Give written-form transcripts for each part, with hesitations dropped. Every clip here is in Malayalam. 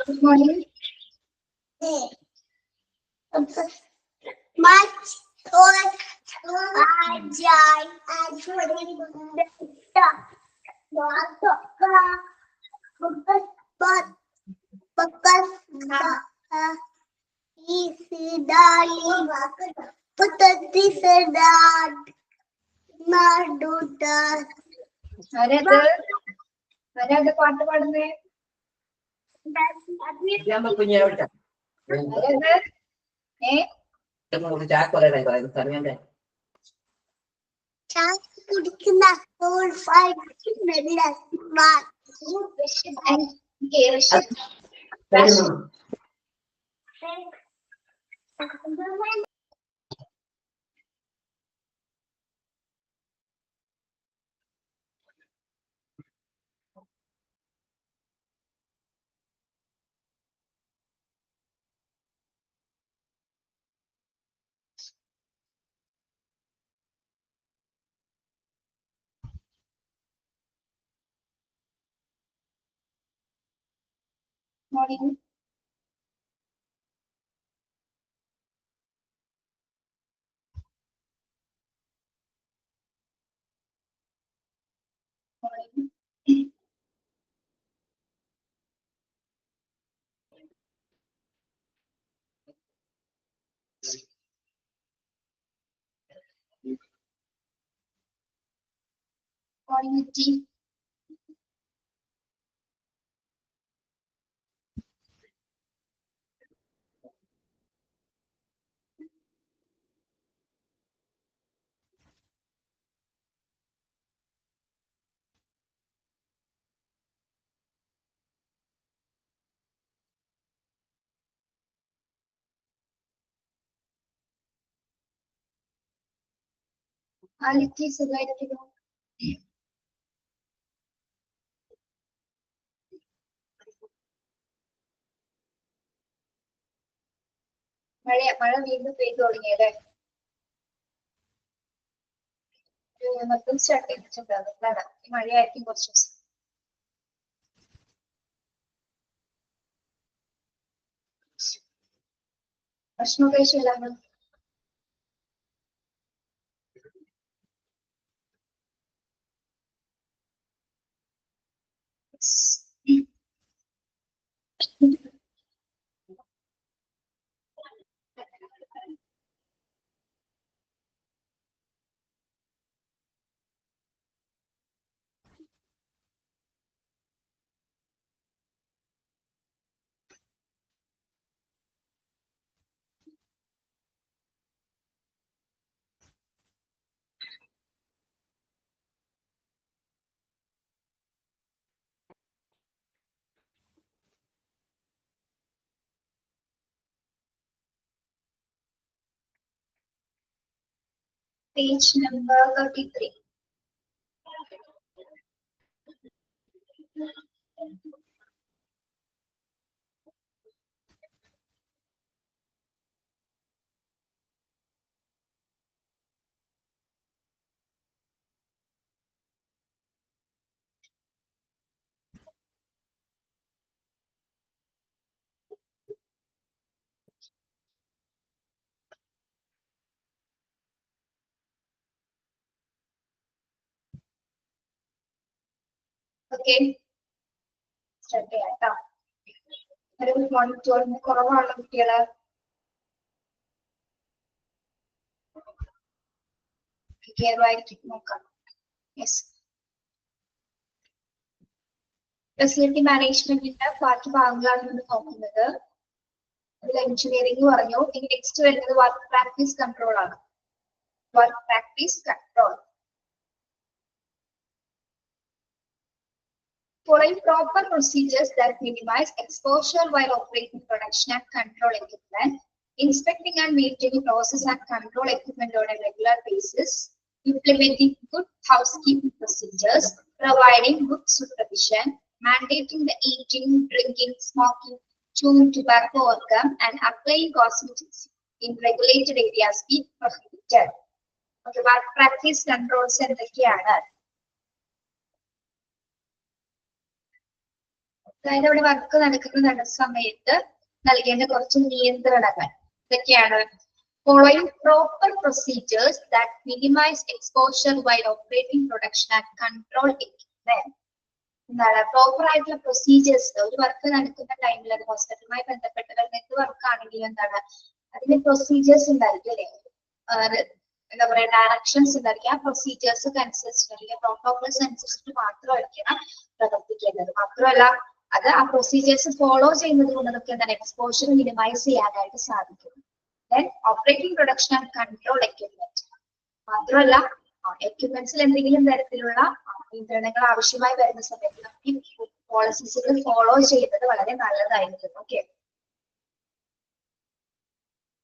Good morning. Much Ajay and ആരാത് പാട്ട് പാടുന്നേ? കുടിക്കുന്ന Morning. Morning. Morning, tea. Aliki സുഖായിരിക്കുന്നു. മഴ വീണ്ടും പെയ്തു തുടങ്ങിയല്ലേ? മൊത്തം സ്റ്റാർട്ട് ചെയ്തിട്ടുണ്ട്. അതുകൊണ്ടാണ് മഴയായിരിക്കും കുറച്ച് ദിവസം. ഭക്ഷണം കഴിച്ചില്ലാന്ന്? Page number 33. Okay. Start ചെയ്യാം ട്ടോ. ഒരു മണിക്കൂറിന് കുറവാണ് കുട്ടികള്. നോക്കാം. യെസ്. ഫെസിലിറ്റി മാനേജ്മെന്റിന്റെ ബാക്കി ഭാഗങ്ങളാണ് നമ്മൾ നോക്കുന്നത്. അതിൽ എഞ്ചിനീയറിംഗ് പറഞ്ഞു. ഇനി നെക്സ്റ്റ് വരുന്നത് വർക്ക് പ്രാക്ടീസ് കൺട്രോൾ ആണ്. Work practice control. Following proper procedures that minimize exposure while operating production and control equipment, inspecting and maintaining process and control equipment on a regular basis, implementing good housekeeping procedures, providing good supervision, mandating the eating, drinking, smoking, chewing tobacco or gum, and applying cosmetics in regulated areas be prohibited. Okay, work practice controls എന്തൊക്കെയാണ്? അതായത് അവിടെ വർക്ക് നടക്കുന്ന സമയത്ത് നൽകേണ്ട കുറച്ച് നിയന്ത്രണങ്ങൾ ഇതൊക്കെയാണ്. Following proper procedures that minimise exposure while operating production and control equipment. എന്താണ് പ്രോപ്പർ ആയിട്ടുള്ള പ്രൊസീജിയേഴ്സ്? ഒരു വർക്ക് നടക്കുന്ന ടൈമിൽ അത് ഹോസ്പിറ്റലുമായി ബന്ധപ്പെട്ട് വരുന്ന എന്ത് വർക്ക് ആണെങ്കിലും എന്താണ് അതിന് പ്രൊസീജിയേഴ്സ് ഉണ്ടായിരിക്കും അല്ലെ, എന്താ പറയാ ഡയറക്ഷൻസ് ഉണ്ടായിരിക്കും. ആ പ്രൊസീജിയേഴ്സ് അനുസരിച്ചിട്ട് അല്ലെങ്കിൽ പ്രോട്ടോകോൾസ് അനുസരിച്ചിട്ട് മാത്രമായിരിക്കണം പ്രവർത്തിക്കേണ്ടത്. മാത്രമല്ല അത് ആ പ്രൊസീജിയേഴ്സ് ഫോളോ ചെയ്യുന്നത് കൊണ്ട് നമുക്ക് എന്താണ് എക്സ്പോഷർ മിനിമൈസ് ചെയ്യാനായിട്ട് സാധിക്കും. Then operating production and control equipment. മാത്രമല്ല എക്യുപ്മെന്റ്സിൽ എന്തെങ്കിലും തരത്തിലുള്ള നിയന്ത്രണങ്ങൾ ആവശ്യമായി വരുന്ന സമയത്ത് നമുക്ക് ഈ പോളിസീസുകൾ ഫോളോ ചെയ്യുന്നത് വളരെ നല്ലതായിരിക്കും. ഓക്കെ,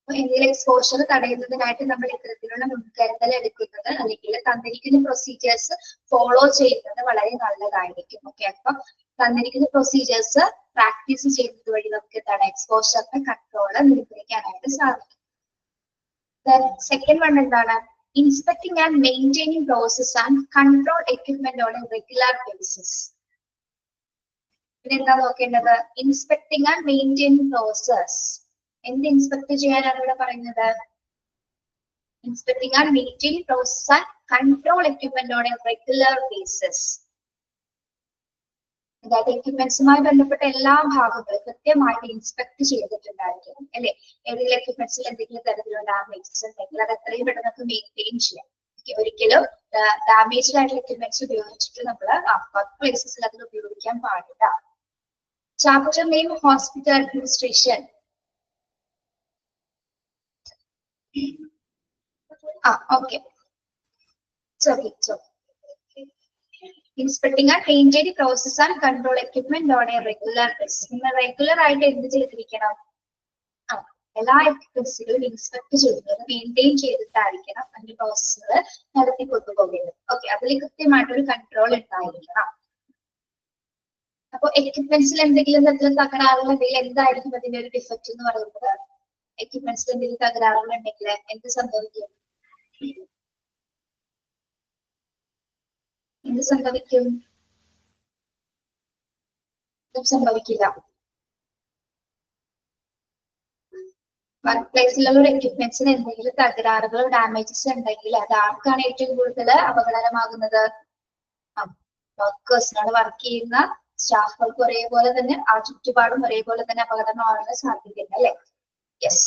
എന്തെങ്കിലും എക്സ്പോഷർ തടയുന്നതിനായിട്ട് നമ്മൾ ഇത്തരത്തിലുള്ള മുൻകരുതൽ എടുക്കുന്നത് അല്ലെങ്കിൽ തന്നിരിക്കുന്ന പ്രൊസീജിയേഴ്സ് ഫോളോ ചെയ്യുന്നത് വളരെ നല്ലതായിരിക്കും. ഓക്കെ, അപ്പൊ തന്നിരിക്കുന്ന പ്രൊസീജിയേഴ്സ് പ്രാക്ടീസ് ചെയ്യുന്നത് വഴി നമുക്ക് എന്താണ് എക്സ്പോഷറിന്റെ കൺട്രോള് നിയന്ത്രിക്കാനായിട്ട് സാധിക്കും. സെക്കൻഡ് വൺ എന്താണ്? Inspecting and maintaining process and control equipment on A regular basis. പിന്നെ എന്താ നോക്കേണ്ടത്? Inspecting and maintaining process. എന്ത് ഇൻസ്പെക്ട് ചെയ്യാനാണ് ഇവിടെ പറയുന്നത്? Inspecting and maintaining process and control equipment on A regular basis. അതായത് എക്യുപ്മെന്റ്സുമായി ബന്ധപ്പെട്ട എല്ലാ ഭാഗങ്ങളും കൃത്യമായിട്ട് ഇൻസ്പെക്ട് ചെയ്തിട്ടുണ്ടായിരിക്കും അല്ലെ. ഏതെങ്കിലും എക്യുപ്മെന്റ്സിൽ എന്തെങ്കിലും തരത്തിലുള്ള ഡാമേജസ് ഉണ്ടെങ്കിൽ അത് എത്രയും പെട്ടെന്ന് നമുക്ക് മെയിൻറ്റെയിൻ ചെയ്യാം. ഒരിക്കലും ഡാമേജ്ഡ് ആയിട്ടുള്ള എക്യുപ്മെന്റ്സ് ഉപയോഗിച്ചിട്ട് നമ്മൾ വർക്ക് പ്ലേസസിൽ അത് ഉപയോഗിക്കാൻ പാടില്ല. Chapter name hospital administration. Okay, inspecting and maintaining process and control equipment on A regular basis. നിങ്ങൾ റെഗുലർ ആയിട്ട് എന്ത് ചെയ്തിരിക്കണം? എല്ലാ എക്യുപ്മെന്റ്സുകളും ഇൻസ്പെക്ട് ചെയ്യുന്നത് മെയിൻറ്റെയിൻ ചെയ്തിട്ടായിരിക്കണം അതിന്റെ പ്രോസസ്സുകൾ നടത്തി കൊണ്ടുപോകുന്നത്. ഓക്കെ, അതിൽ കൃത്യമായിട്ടൊരു കൺട്രോൾ ഉണ്ടായിരിക്കണം. അപ്പൊ എക്യുപ്മെന്റ്സിൽ എന്തെങ്കിലും തരത്തിലുള്ള തകരാറുകൾ ഉണ്ടെങ്കിൽ എന്തായിരിക്കും അതിന്റെ ഒരു ഡിഫക്റ്റ് എന്ന് പറയുന്നത്? എക്യുപ്മെന്റ്സിൽ എന്തെങ്കിലും തകരാറുകൾ ഉണ്ടെങ്കിൽ എന്ത് സംഭവിക്കും? എന്ത് സംഭവിക്കും? സംഭവിക്കില്ല. വർക്ക് പ്ലേസിലുള്ള എക്യുപ്മെന്റ്സിന് എന്തെങ്കിലും തകരാറുകളോ ഡാമേജസ് ഉണ്ടെങ്കിൽ അത് ആർക്കാണ് ഏറ്റവും കൂടുതൽ അപകടകരമാകുന്നത്? വർക്കേഴ്സിനാണ്. വർക്ക് ചെയ്യുന്ന സ്റ്റാഫുകൾക്ക് ഒരേപോലെ തന്നെ ആ ചുറ്റുപാടും ഒരേപോലെ തന്നെ അപകടമാകാനുള്ള സാധ്യതയുണ്ട് അല്ലെ. യെസ്.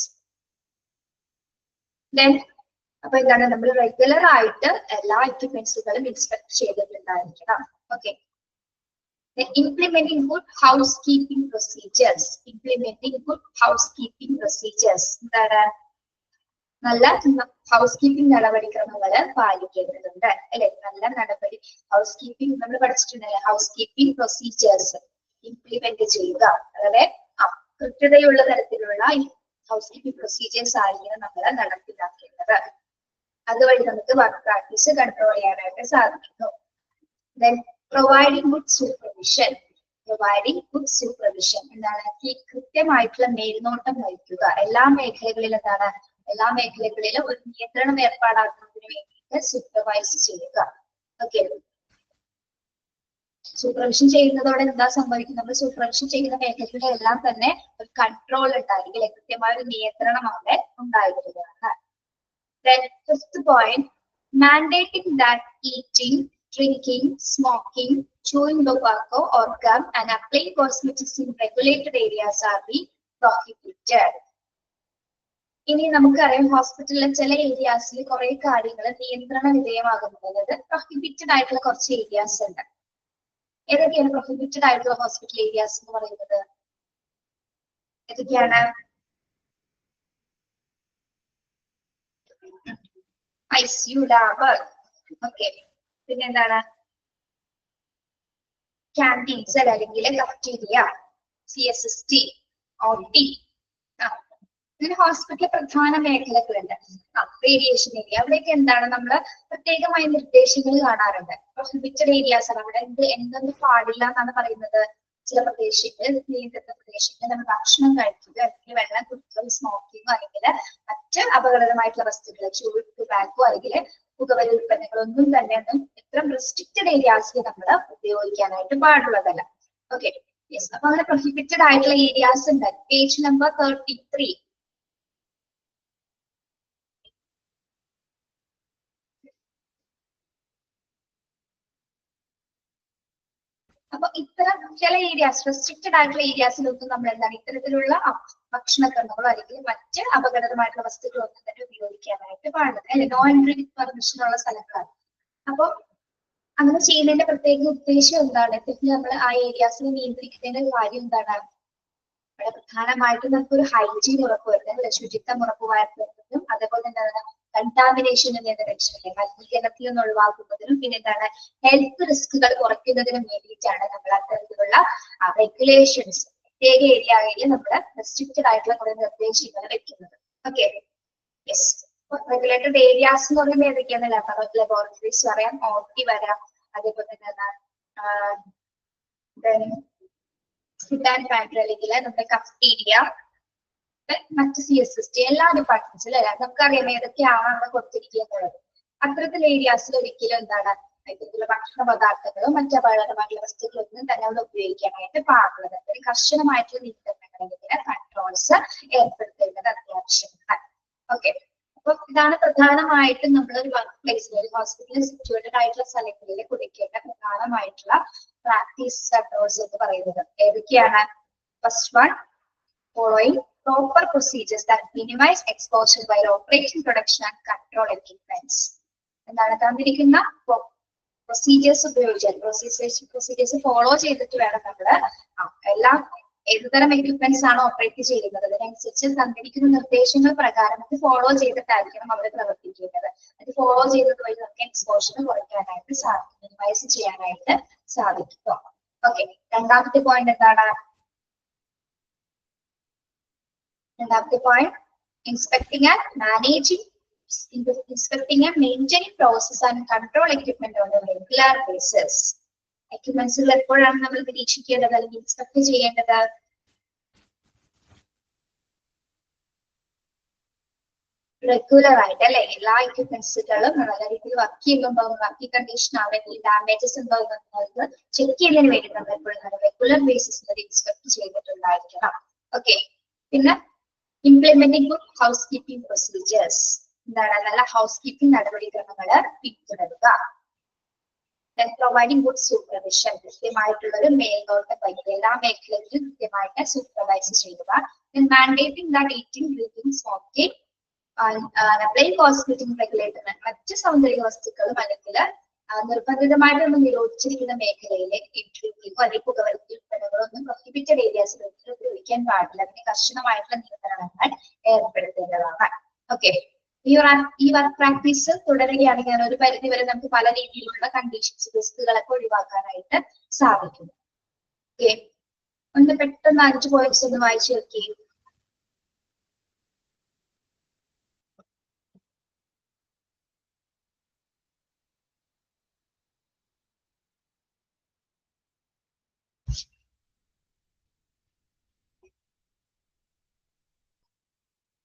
ദെൻ അപ്പൊ എന്താണ് നമ്മൾ റെഗുലർ ആയിട്ട് എല്ലാ എക്യുപ്മെന്റ്സുകളും ഇൻസ്പെക്ട് ചെയ്തിട്ടുണ്ടായിരിക്കണം. Okay, implementing good housekeeping procedures. Implementing good housekeeping procedures. എന്താണ്? നല്ല ഹൗസ് കീപ്പിംഗ് നടപടിക്രമങ്ങൾ പാലിക്കേണ്ടതുണ്ട് അല്ലെ. നല്ല നടപടി ഹൗസ് കീപ്പിംഗ് നമ്മൾ പഠിച്ചിട്ടുണ്ടല്ലേ. ഹൗസ് കീപ്പിംഗ് പ്രൊസീജിയേഴ്സ് ഇംപ്ലിമെന്റ് ചെയ്യുക. അതായത് കൃത്യതയുള്ള തരത്തിലുള്ള ഹൗസ് കീപ്പിംഗ് പ്രൊസീജിയേഴ്സ് ആയിരിക്കണം നമ്മൾ നടപ്പിലാക്കേണ്ടത്. അതുവഴി നമുക്ക് വർക്ക് പ്രാക്ടീസ് കൺട്രോൾ ചെയ്യാനായിട്ട് സാധിക്കുന്നു. Then providing good supervision. Providing good supervision എന്താണ്? കൃത്യമായിട്ടുള്ള മേൽനോട്ടം വഹിക്കുക. എല്ലാ മേഖലകളിലും എന്താണ്? എല്ലാ മേഖലകളിലും ഒരു നിയന്ത്രണം ഏർപ്പാടാക്കുന്നതിന് വേണ്ടിയിട്ട് സൂപ്പർവൈസ് ചെയ്യുക. ഓക്കെ, സൂപ്പർവിഷൻ ചെയ്യുന്നതോടെ എന്താ സംഭവിക്കുന്നത്? നമ്മൾ സൂപ്പർവിഷൻ ചെയ്യുന്ന മേഖലകളിലെല്ലാം തന്നെ ഒരു കൺട്രോൾ ഉണ്ടായിരിക്കും, കൃത്യമായ ഒരു നിയന്ത്രണം അവിടെ ഉണ്ടായിരിക്കുകയാണ്. Then fifth point, mandating that eating, drinking, smoking, chewing tobacco or gum and applying cosmetics in regulated areas are be prohibited. ഇനി നമുക്കറിയാം ഹോസ്പിറ്റലിലെ ചില ഏരിയാസിൽ കുറെ കാര്യങ്ങൾ നിയന്ത്രണ വിധേയമാകുന്നത്. അതായത് പ്രൊഹിബിറ്റഡ് ആയിട്ടുള്ള കുറച്ച് ഏരിയാസ് ഉണ്ട്. ഏതൊക്കെയാണ് പ്രൊഹിബിറ്റഡ് ആയിട്ടുള്ള ഹോസ്പിറ്റൽ ഏരിയാസ് എന്ന് പറയുന്നത്? ഏതൊക്കെയാണ്? ICU, ലാബ്, ഓക്കെ, പിന്നെന്താണ്? ക്യാൻറ്റീൻസ് അല്ലെങ്കിൽ കഫറ്റീരിയ, CSST, OT. ഇതിന് ഹോസ്പിറ്റലിലെ പ്രധാന മേഖലകളുണ്ട്. റേഡിയേഷൻ ഏരിയ, അവിടെയൊക്കെ എന്താണ് നമ്മൾ പ്രത്യേകമായ നിർദ്ദേശങ്ങൾ കാണാറുണ്ട്. പ്രൊഹിബിറ്റഡ് ഏരിയാസ് ആണ്. അവിടെ എന്തൊന്നും പാടില്ല എന്നാണ് പറയുന്നത്? ചില പ്രദേശങ്ങളിൽ നിയന്ത്രിത പ്രദേശങ്ങളിൽ നമ്മൾ ഭക്ഷണം കഴിക്കുക അല്ലെങ്കിൽ വെള്ളം കുടിക്കുക, സ്മോക്കിങ്ങോ അല്ലെങ്കിൽ മറ്റ് അപകടകരമായിട്ടുള്ള വസ്തുക്കൾ, ചൂട്, ടുബാക്കോ അല്ലെങ്കിൽ പുകവലി ഉൽപ്പന്നങ്ങളൊന്നും തന്നെ ഒന്നും ഇത്തരം റെസ്ട്രിക്റ്റഡ് ഏരിയാസിൽ നമ്മൾ ഉപയോഗിക്കാനായിട്ട് പാടുള്ളതല്ല. ഓക്കെ, യെസ്, അപ്പൊ അങ്ങനെ പ്രൊഹിബിറ്റഡ് ആയിട്ടുള്ള ഏരിയാസ് ഉണ്ട്. Page number 33. അപ്പൊ ഇത്തരം ചില ഏരിയാസ്, റെസ്ട്രിക്റ്റഡ് ആയിട്ടുള്ള ഏരിയാസിലൊന്നും നമ്മൾ എന്താണ് ഇത്തരത്തിലുള്ള ഭക്ഷണക്രമങ്ങളോ അല്ലെങ്കിൽ മറ്റ് അപകടകരമായിട്ടുള്ള വസ്തുക്കളൊന്നും തന്നെ ഉപയോഗിക്കാനായിട്ട് പാടില്ല. അല്ലെ, നോ എൻട്രി വിത്ത് പെർമിഷൻ ഉള്ള സ്ഥലങ്ങളാണ്. അപ്പൊ അങ്ങനെ ചെയ്യുന്നതിന്റെ പ്രത്യേക ഉദ്ദേശം എന്താണ്? നമ്മൾ ആ ഏരിയാസിനെ നിയന്ത്രിക്കുന്നതിന്റെ കാര്യം എന്താണ്? ഇവിടെ പ്രധാനമായിട്ടും നമുക്കൊരു ഹൈജീൻ ഉറപ്പുവരുത്തുന്നത്, ശുചിത്വം ഉറപ്പുവരുത്തുന്നതും, അതേപോലെ എന്താണ് കണ്ടാമിനേഷനിൽ നിന്ന് രക്ഷയില്ലേ, മലിനീകരണത്തിൽ നിന്ന് ഒഴിവാക്കുന്നതിനും, പിന്നെ എന്താണ് ഹെൽത്ത് റിസ്കുകൾ കുറയ്ക്കുന്നതിനും വേണ്ടിയിട്ടാണ് നമ്മൾ അത്തരത്തിലുള്ള റെഗുലേഷൻസ് പ്രത്യേക ഏരിയയിൽ നമ്മൾ റെസ്ട്രിക്റ്റഡ് ആയിട്ടുള്ള കുറെ നിർദ്ദേശങ്ങൾ വെക്കുന്നത്. Okay, yes. റെഗുലേറ്റഡ് ഏരിയാസ് എന്ന് പറയുമ്പോൾ ഏതൊക്കെയാണ്? ലബോറട്ടറീസ് പറയാം, ഓട്ടി വരാം, അതേപോലെ തന്നെ ഫുഡ് ആൻഡ് പാൻട്രി അല്ലെങ്കിൽ നമ്മുടെ കഫ്റ്റീരിയ, മറ്റ് CSST എല്ലാ ഡിപ്പാർട്ട്മെന്റ്സിലും അല്ല, നമുക്കറിയാം ഏതൊക്കെയാണ് അവിടെ കൊടുത്തിരിക്കുന്നത്. അത്തരത്തിൽ ഏരിയാസിൽ ഒരിക്കലും എന്താണ് ഇത്തരത്തിലുള്ള ഭക്ഷണ പദാർത്ഥങ്ങളും മറ്റ് അപകടകരമായിട്ടുള്ള വസ്തുക്കളൊന്നും തന്നെ അവിടെ ഉപയോഗിക്കാനായിട്ട് പാടുള്ളത്. ഒരു കർശനമായിട്ടുള്ള നിയന്ത്രണങ്ങൾ അല്ലെങ്കിൽ കൺട്രോൾസ് ഏർപ്പെടുത്തേണ്ടത് അത്യാവശ്യമാണ്. ഓക്കെ, അപ്പൊ ഇതാണ് പ്രധാനമായിട്ടും നമ്മൾ ഒരു വർക്ക് പ്ലേസിൽ, ഒരു ഹോസ്പിറ്റലിൽ സിറ്റുവേറ്റഡ് ആയിട്ടുള്ള സ്ഥലങ്ങളിൽ കൊടുക്കേണ്ട പ്രധാനമായിട്ടുള്ള പ്രാക്ടീസ് കൺട്രോൾസ് എന്ന് പറയുന്നത്. ഏതൊക്കെയാണ്? First one, following proper procedures that minimize exposure while operating production and control equipments. എന്താണ് തന്നിരിക്കുന്ന പ്രൊസീജിയേഴ്സ് ഉപയോഗിച്ചാൽ പ്രൊസീജിയേഴ്സ് ഫോളോ ചെയ്തിട്ട് വേണം നമ്മള് എല്ലാം ഏതുതരം എക്യുപ്മെന്റ്സ് ആണ് ഓപ്പറേറ്റ് ചെയ്യുന്നത് അതിനനുസരിച്ച് തന്നിരിക്കുന്ന നിർദ്ദേശങ്ങൾ പ്രകാരം അത് ഫോളോ ചെയ്തിട്ടായിരിക്കണം അവർ പ്രവർത്തിക്കേണ്ടത്. അത് ഫോളോ ചെയ്യുന്നത് വഴി നമുക്ക് എക്സ്പോഷർ കുറയ്ക്കാനായിട്ട് സാധിക്കും, മിനിമൈസ് ചെയ്യാനായിട്ട് സാധിക്കും. ഓക്കെ, രണ്ടാമത്തെ പോയിന്റ് എന്താണ്? രണ്ടാമത്തെ point, inspecting and maintaining process and control equipment on a regular basis. എക്യുപ്മെന്റ്സുകൾ എപ്പോഴാണ് നമ്മൾ നിരീക്ഷിക്കേണ്ടത് അല്ലെങ്കിൽ ഇൻസ്പെക്ട് ചെയ്യേണ്ടത്? റെഗുലർ ആയിട്ട് അല്ലെ, എല്ലാ എക്യുപ്മെന്റ്സുകളും നല്ല രീതിയിൽ വർക്ക് ചെയ്യുമ്പോൾ വർക്കിംഗ് കണ്ടീഷൻ ആണെങ്കിൽ ഡാമേജസ് ഉണ്ടോ എന്നുള്ളത് ചെക്ക് ചെയ്യുന്നതിന് വേണ്ടി നമ്മൾ എപ്പോഴും റെഗുലർ ബേസിസിൽ ഇൻസ്പെക്ട് ചെയ്തിട്ടുണ്ടായിരിക്കണം. ഓക്കെ, പിന്നെ implementing good house keeping procedures, എന്താണ് നല്ല ഹൗസ് കീപ്പിംഗ് നടപടിക്രമങ്ങൾ പിന്തുടരുക. പ്രൊവൈഡിംഗ് ഗുഡ് സൂപ്പർവിഷൻ, കൃത്യമായിട്ടുള്ള ഒരു മേൽനോട്ടം വഹിക്കുക, എല്ലാ മേഖലയിലും കൃത്യമായിട്ട് സൂപ്പർവൈസ് ചെയ്യുക. Mandating that eating, drinking, smoking, plain cosmetic regulator, മറ്റ് സൗന്ദര്യ വസ്തുക്കളും അല്ലെങ്കിൽ നിർബന്ധിതമായിട്ടൊന്നും നിരോധിച്ചിരിക്കുന്ന മേഖലയിലെ ഡ്രിങ്കിങ്ങോ അല്ലെങ്കിൽ പുകവലി ഉൽപ്പന്നങ്ങളൊന്നും പ്രൊഹിബിറ്റഡ് ഏരിയാസിൽ ഉപയോഗിക്കാൻ പാടില്ല. അതിന് കർശനമായിട്ടുള്ള നിയന്ത്രണങ്ങൾ ഏർപ്പെടുത്തേണ്ടതാണ്. ഓക്കെ, ഈ വർക്ക് പ്രാക്ടീസ് തുടരുകയാണെങ്കിൽ ഒരു പരിധി വരെ നമുക്ക് പല രീതിയിലുള്ള കണ്ടീഷൻസ് റിസ്കുകളൊക്കെ ഒഴിവാക്കാനായിട്ട് സാധിക്കും. ഓക്കെ, ഒന്ന് പെട്ടെന്ന് 5 പോയിന്റ്സ് ഒന്ന് വായിച്ചു നോക്കി.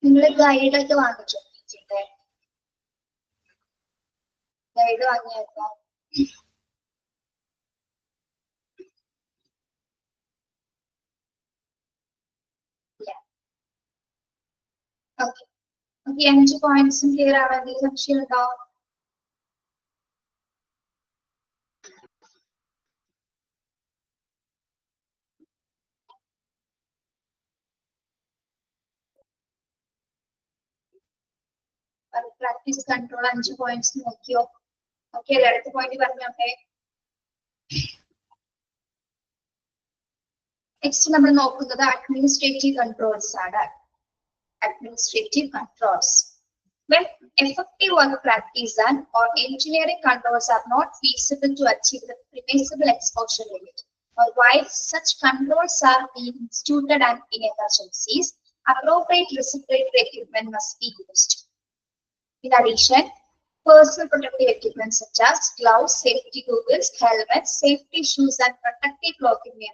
നിങ്ങൾ ഗൈഡൊക്കെ വാങ്ങിച്ചോ? ഗൈഡ് വാങ്ങിയേക്കോ? ഓക്കെ, 5 പോയിന്റ്സും ക്ലിയർ ആവാൻ സംശയം ഉണ്ടോ? പ്രാക്ടീസ് കൺട്രോൾ 5 പോയിന്റ്സ് നോക്കിയോ? ഓക്കെ അല്ലേ? അടുത്ത പോയിന്റ് പറഞ്ഞോട്ടെ. നെക്സ്റ്റ് നമ്മൾ നോക്കുന്നത് അഡ്മിനിസ്ട്രേറ്റീവ് കൺട്രോൾസ് ആണ്. Administrative controls. When effective work practice or engineering controls are not feasible to achieve the permissible exposure limit, or while such controls are being instituted and in emergencies, appropriate respiratory equipment must be used. In addition, personal protective equipment such as gloves, safety goggles, helmets, safety shoes, and protective clothing may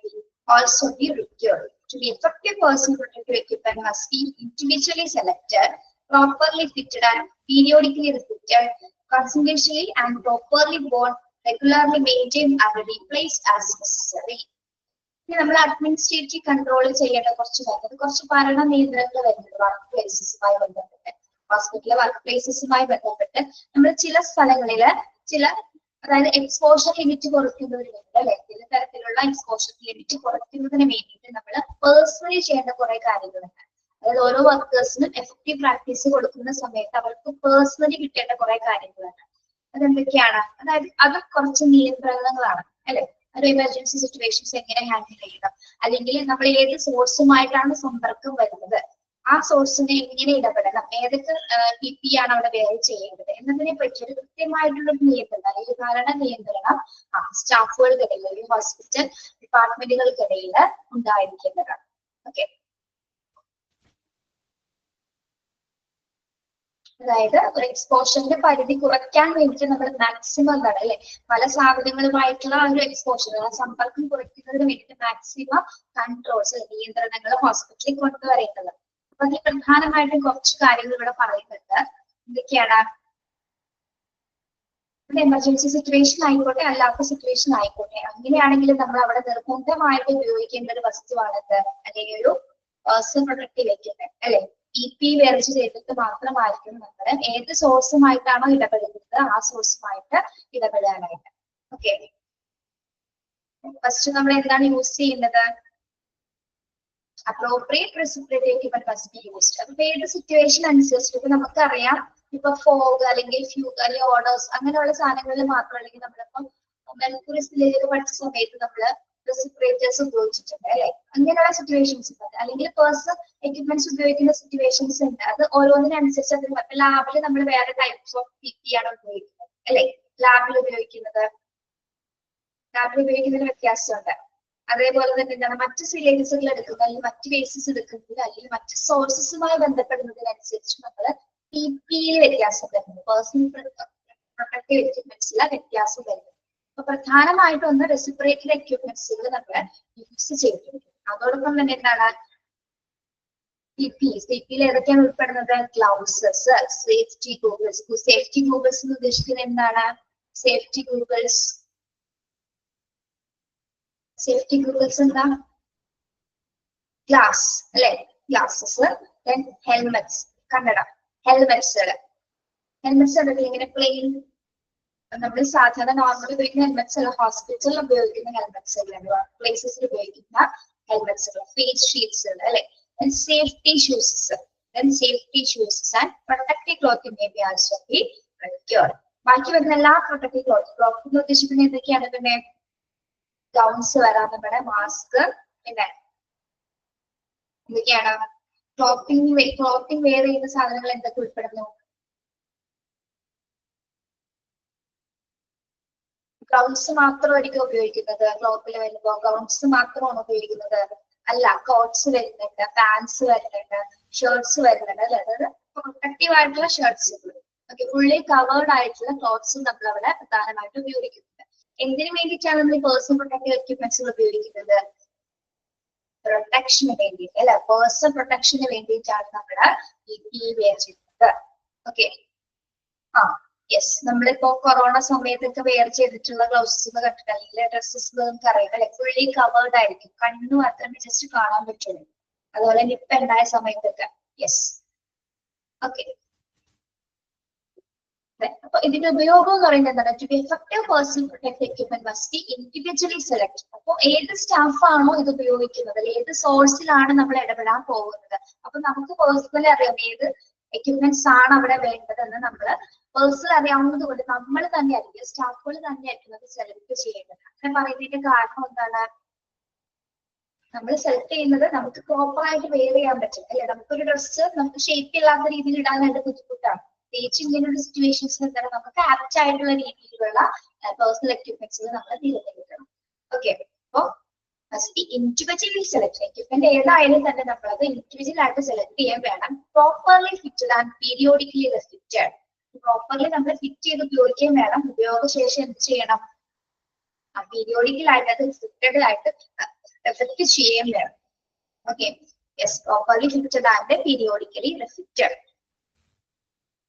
also be required. To be effective, personal protective equipment must be individually selected, properly fitted and periodically refitted, continuously and properly worn, regularly maintained and replaced as necessary. നമ്മൾ അഡ്മിനിസ്ട്രേറ്റീവ് കൺട്രോൾ ചെയ്യേണ്ട കുറച്ച് കാര്യങ്ങൾ, കുറച്ച് ഭരണ നിയന്ത്രണങ്ങൾ വരുന്നുണ്ട് വർക്ക് പ്ലേസസുമായി ബന്ധപ്പെട്ട്. ഹോസ്പിറ്റലിലെ വർക്ക് പ്ലേസസുമായി ബന്ധപ്പെട്ട് നമ്മൾ ചില സ്ഥലങ്ങളില് ചില, അതായത് എക്സ്പോഷർ ലിമിറ്റ് കുറയ്ക്കുന്നതിന് വേണ്ടി അല്ലെ, ചില തരത്തിലുള്ള എക്സ്പോഷർ ലിമിറ്റ് കുറയ്ക്കുന്നതിന് വേണ്ടിയിട്ട് നമ്മൾ പേഴ്സണലി ചെയ്യേണ്ട കുറെ കാര്യങ്ങളുണ്ട്. അതായത് ഓരോ വർക്കേഴ്സിനും എഫക്റ്റീവ് പ്രാക്ടീസ് കൊടുക്കുന്ന സമയത്ത് അവർക്ക് പേഴ്സണലി കിട്ടേണ്ട കുറെ കാര്യങ്ങളുണ്ട്. അതെന്തൊക്കെയാണ്? അതായത് അത് കുറച്ച് നിയന്ത്രണങ്ങളാണ് അല്ലെ. ഒരു എമർജൻസി സിറ്റുവേഷൻസ് എങ്ങനെ ഹാൻഡിൽ ചെയ്യണം, അല്ലെങ്കിൽ നമ്മൾ ഏത് സോഴ്സുമായിട്ടാണ് സമ്പർക്കം വരുന്നത്, ആ സോഴ്സിനെ എങ്ങനെ ഇടപെടണം, ഏതൊക്കെ PPE ആണ് അവിടെ വേറെ ചെയ്യേണ്ടത് എന്നതിനെ പറ്റി ഒരു കൃത്യമായിട്ടുള്ള നിയന്ത്രണം അല്ലെങ്കിൽ ഭരണ നിയന്ത്രണം സ്റ്റാഫുകൾക്കിടയിൽ, ഹോസ്പിറ്റൽ ഡിപ്പാർട്ട്മെന്റുകൾക്കിടയിൽ ഉണ്ടായിരിക്കേണ്ടതാണ്. ഓക്കെ, അതായത് ഒരു എക്സ്പോഷറിന്റെ പരിധി കുറയ്ക്കാൻ വേണ്ടിയിട്ട് നമ്മൾ മാക്സിമം എന്താണ് അല്ലെ, പല സാധനങ്ങളുമായിട്ടുള്ള ആ ഒരു എക്സ്പോഷർ, ആ സമ്പർക്കം കുറയ്ക്കുന്നതിന് വേണ്ടിയിട്ട് മാക്സിമം കൺട്രോൾസ്, നിയന്ത്രണങ്ങൾ ഹോസ്പിറ്റലിൽ കൊണ്ടുവരേണ്ടത്. അപ്പൊ അതിൽ പ്രധാനമായിട്ടും കുറച്ച് കാര്യങ്ങൾ ഇവിടെ പറയുന്നുണ്ട്. എന്തൊക്കെയാണ്? എമർജൻസി സിറ്റുവേഷൻ ആയിക്കോട്ടെ, അല്ലാത്ത സിറ്റുവേഷൻ ആയിക്കോട്ടെ, അങ്ങനെയാണെങ്കിൽ നമ്മൾ അവിടെ നിർബന്ധമായിട്ട് ഉപയോഗിക്കേണ്ട ഒരു വസ്തുവാണത്, അല്ലെങ്കിൽ ഒരു പേഴ്സണൽ പ്രൊട്ടക്റ്റീവ് എക്യുപ്മെന്റ് അല്ലെ. PPE വെയർച്ച് ചെയ്തിട്ട് മാത്രമായിരിക്കും നമ്മൾ ഏത് സോഴ്സുമായിട്ടാണോ ഇടപെടുന്നത് ആ സോഴ്സുമായിട്ട് ഇടപെടാനായിട്ട്. ഓക്കെ, ഫസ്റ്റ് നമ്മൾ എന്താണ് യൂസ് ചെയ്യുന്നത്? Appropriate reciprocal equipment must be used. അപ്പൊ ഏത് സിറ്റുവേഷൻ അനുസരിച്ചിട്ട് ഇപ്പൊ നമുക്കറിയാം, ഇപ്പൊ ഫോഗ് അല്ലെങ്കിൽ ഫ്യൂഗ് അല്ലെങ്കിൽ ഓർഡേഴ്സ് അങ്ങനെയുള്ള സാധനങ്ങളിൽ മാത്രം, അല്ലെങ്കിൽ നമ്മളിപ്പം മെർക്കുറി സിലേക്ക് പഠിച്ച സമയത്ത് നമ്മള് റെസിപ്രേറ്റേഴ്സ് ഉപയോഗിച്ചിട്ടുണ്ട് അല്ലെ. അങ്ങനെയുള്ള സിറ്റുവേഷൻസ് ഉണ്ട്, അല്ലെങ്കിൽ പേഴ്സണൽ എക്യുപ്മെന്റ്സ് ഉപയോഗിക്കുന്ന സിറ്റുവേഷൻസ് ഉണ്ട്. അത് ഓരോന്നിനനുസരിച്ച് അത് ലാബിൽ നമ്മൾ വേറെ ടൈപ്സ് ഓഫ് PPE ആണ് ഉപയോഗിക്കുന്നത് അല്ലെ. ലാബിൽ ഉപയോഗിക്കുന്നതിന് വ്യത്യാസമുണ്ട്. അതേപോലെ തന്നെ എന്താണ്, മറ്റ് സിലേബസുകൾ എടുക്കുന്നത് അല്ലെങ്കിൽ മറ്റ് ബേസിസ് എടുക്കുന്നത് അല്ലെങ്കിൽ മറ്റ് സോഴ്സസുമായി ബന്ധപ്പെടുന്നതിനനുസരിച്ച് നമ്മൾ PPE വ്യത്യാസം വരുന്നത്, പേഴ്സണൽ പ്രൊട്ടക്റ്റീവ് എക്യുപ്മെന്റ്സിലെ വ്യത്യാസം വരുന്നത്. അപ്പൊ പ്രധാനമായിട്ടും ഒന്ന് റെസിപ്രേറ്ററി എക്യുപ്മെന്റ്സുകൾ നമ്മൾ യൂസ് ചെയ്തിട്ടുണ്ട്. അതോടൊപ്പം തന്നെ എന്താണ് PPE ഏതൊക്കെയാണ് ഉൾപ്പെടുന്നത്? ഗ്ലൗസസ്, സേഫ്റ്റി ഗൂഗിൾസ്. സേഫ്റ്റി ഗൂഗിൾസ് എന്ന് ഉദ്ദേശിക്കുന്നത് എന്താണ്? സേഫ്റ്റി ഗൂഗിൾസ് എന്താ? ഗ്ലാസ് അല്ലെ, ഗ്ലാസസ്. ദെൻ ഹെൽമെറ്റ്സ്, കണ്ണട, ഹെൽമെറ്റ്സുകൾ ഉണ്ടെങ്കിൽ ഇങ്ങനെ പ്ലെയിൻ നമ്മൾ സാധാരണ നോർമൽ ഉപയോഗിക്കുന്ന ഹെൽമെറ്റ്സ് അല്ല, ഹോസ്പിറ്റലിൽ ഉപയോഗിക്കുന്ന ഹെൽമെറ്റ്സ് അല്ല, പ്ലേസസിൽ ഉപയോഗിക്കുന്ന ഹെൽമെറ്റ്സുകൾ, ഫേസ് ഷീൽഡ്സ് അല്ലെ. Safety shoes and protective clothing may be also be procured. ബാക്കി വരുന്ന എല്ലാ പ്രൊട്ടക്റ്റീവ് ക്ലോത്ത് എന്ന് ഉദ്ദേശിക്കുന്നത് എന്തൊക്കെയാണ്? പിന്നെ ഗൗൺസ് വരാം, നമ്മുടെ മാസ്ക്, പിന്നെ എന്തൊക്കെയാണ് ക്ലോത്തിങ് വെയർ ചെയ്യുന്ന സാധനങ്ങൾ എന്തൊക്കെ ഉൾപ്പെടുന്നു? ഗൗൺസ് മാത്രമായിരിക്കും ഉപയോഗിക്കുന്നത് ക്ലോത്തിൽ വരുമ്പോ? ഗൗൺസ് മാത്രമാണ് ഉപയോഗിക്കുന്നത്? അല്ല, കോട്ട്സ് വരുന്നുണ്ട്, പാൻസ് വരുന്നുണ്ട്, ഷർട്ട്സ് വരുന്നുണ്ട് അല്ലെ. അതായത് പ്രൊട്ടക്റ്റീവ് ആയിട്ടുള്ള ഷർട്ട്സ്, ഓക്കെ, ഫുള്ളി കവേർഡ് ആയിട്ടുള്ള ക്ലോത്ത്സും നമ്മൾ അവിടെ പ്രധാനമായിട്ട് ഉപയോഗിക്കുന്നുണ്ട്. എന്തിനു വേണ്ടിയിട്ടാണ് നമ്മൾ പേഴ്സണൽ പ്രൊട്ടക്റ്റീവ് എക്യുപ്മെന്റ്സുകൾ ഉപയോഗിക്കുന്നത്? പ്രൊട്ടക്ഷന് വേണ്ടിയിട്ട് അല്ലെ, പേഴ്സണൽ പ്രൊട്ടക്ഷന് വേണ്ടിയിട്ടാണ് നമ്മൾ PPE വെയർ ചെയ്യുന്നത്. ഓക്കെ, യെസ്, നമ്മളിപ്പോ കൊറോണ സമയത്തൊക്കെ വെയർ ചെയ്തിട്ടുള്ള ഗ്ലൗസസ് കണ്ടിട്ട് അല്ലെങ്കിൽ ഡ്രസ്സസ് നമുക്ക് അറിയാം അല്ലെ, ഫുള്ളി കവേർഡ് ആയിരിക്കും, കണ്ണു മാത്രമേ ജസ്റ്റ് കാണാൻ പറ്റുള്ളൂ. അതുപോലെ നിപ്പ ഉണ്ടായ സമയത്തൊക്കെ. Yes, okay. അപ്പൊ ഇതിന്റെ ഉപയോഗം എന്ന് പറയുന്നത് എന്താണ്? To be effective personal protective equipment must be individually select. അപ്പൊ ഏത് സ്റ്റാഫാണോ ഇത് ഉപയോഗിക്കുന്നത്, ഏത് സോഴ്സിലാണ് നമ്മൾ ഇടപെടാൻ പോകുന്നത്, അപ്പൊ നമുക്ക് പേഴ്സണലി അറിയാം ഏത് എക്യുപ്മെന്റ്സ് ആണ് അവിടെ വേണ്ടതെന്ന് നമ്മൾ പേഴ്സണൽ അറിയാവുന്നത് കൊണ്ട് നമ്മൾ തന്നെ ആയിരിക്കും, സ്റ്റാഫുകൾ തന്നെ ആയിരിക്കും അത് സെലക്ട് ചെയ്യേണ്ടത്. അങ്ങനെ പറയുന്നതിന്റെ കാരണം എന്താണ്? നമ്മൾ സെലക്ട് ചെയ്യുന്നത് നമുക്ക് പ്രോപ്പർ ആയിട്ട് വെയർ ചെയ്യാൻ പറ്റും അല്ലെ. നമുക്കൊരു ഡ്രസ്സ് നമുക്ക് ഷേപ്പ് ഇല്ലാത്ത രീതിയിൽ ഇടാനായിട്ട് ബുദ്ധിമുട്ടാണ്. പ്രത്യേകിച്ച് ഇങ്ങനെയുള്ള സിറ്റുവേഷൻസ് എന്താണ്, നമുക്ക് ആപ്റ്റ് ആയിട്ടുള്ള രീതിയിലുള്ള പേഴ്സണൽ എക്യുപ്മെന്റ്സ് നമ്മൾ തിരഞ്ഞെടുക്കണം. ഓക്കെ, അപ്പോ ഇൻഡിവിജ്വലി സെലക്ട് എക്യുപ്മെന്റ് ഏതായാലും തന്നെ നമ്മളത് ഇൻഡിവിജ്വൽ ആയിട്ട് സെലക്ട് ചെയ്യാൻ വേണം. Properly fitted and periodically refitted. Properly നമ്മൾ ഫിറ്റ് ചെയ്ത് ഉപയോഗിക്കുകയും വേണം. ഉപയോഗശേഷം എന്ത് ചെയ്യണം? പീരിയോഡിക്കൽ ആയിട്ട് അത് ഫിറ്റഡ് ആയിട്ട് എഫക്ട് ചെയ്യുകയും വേണം. Okay, yes, properly fitted and periodically refitted.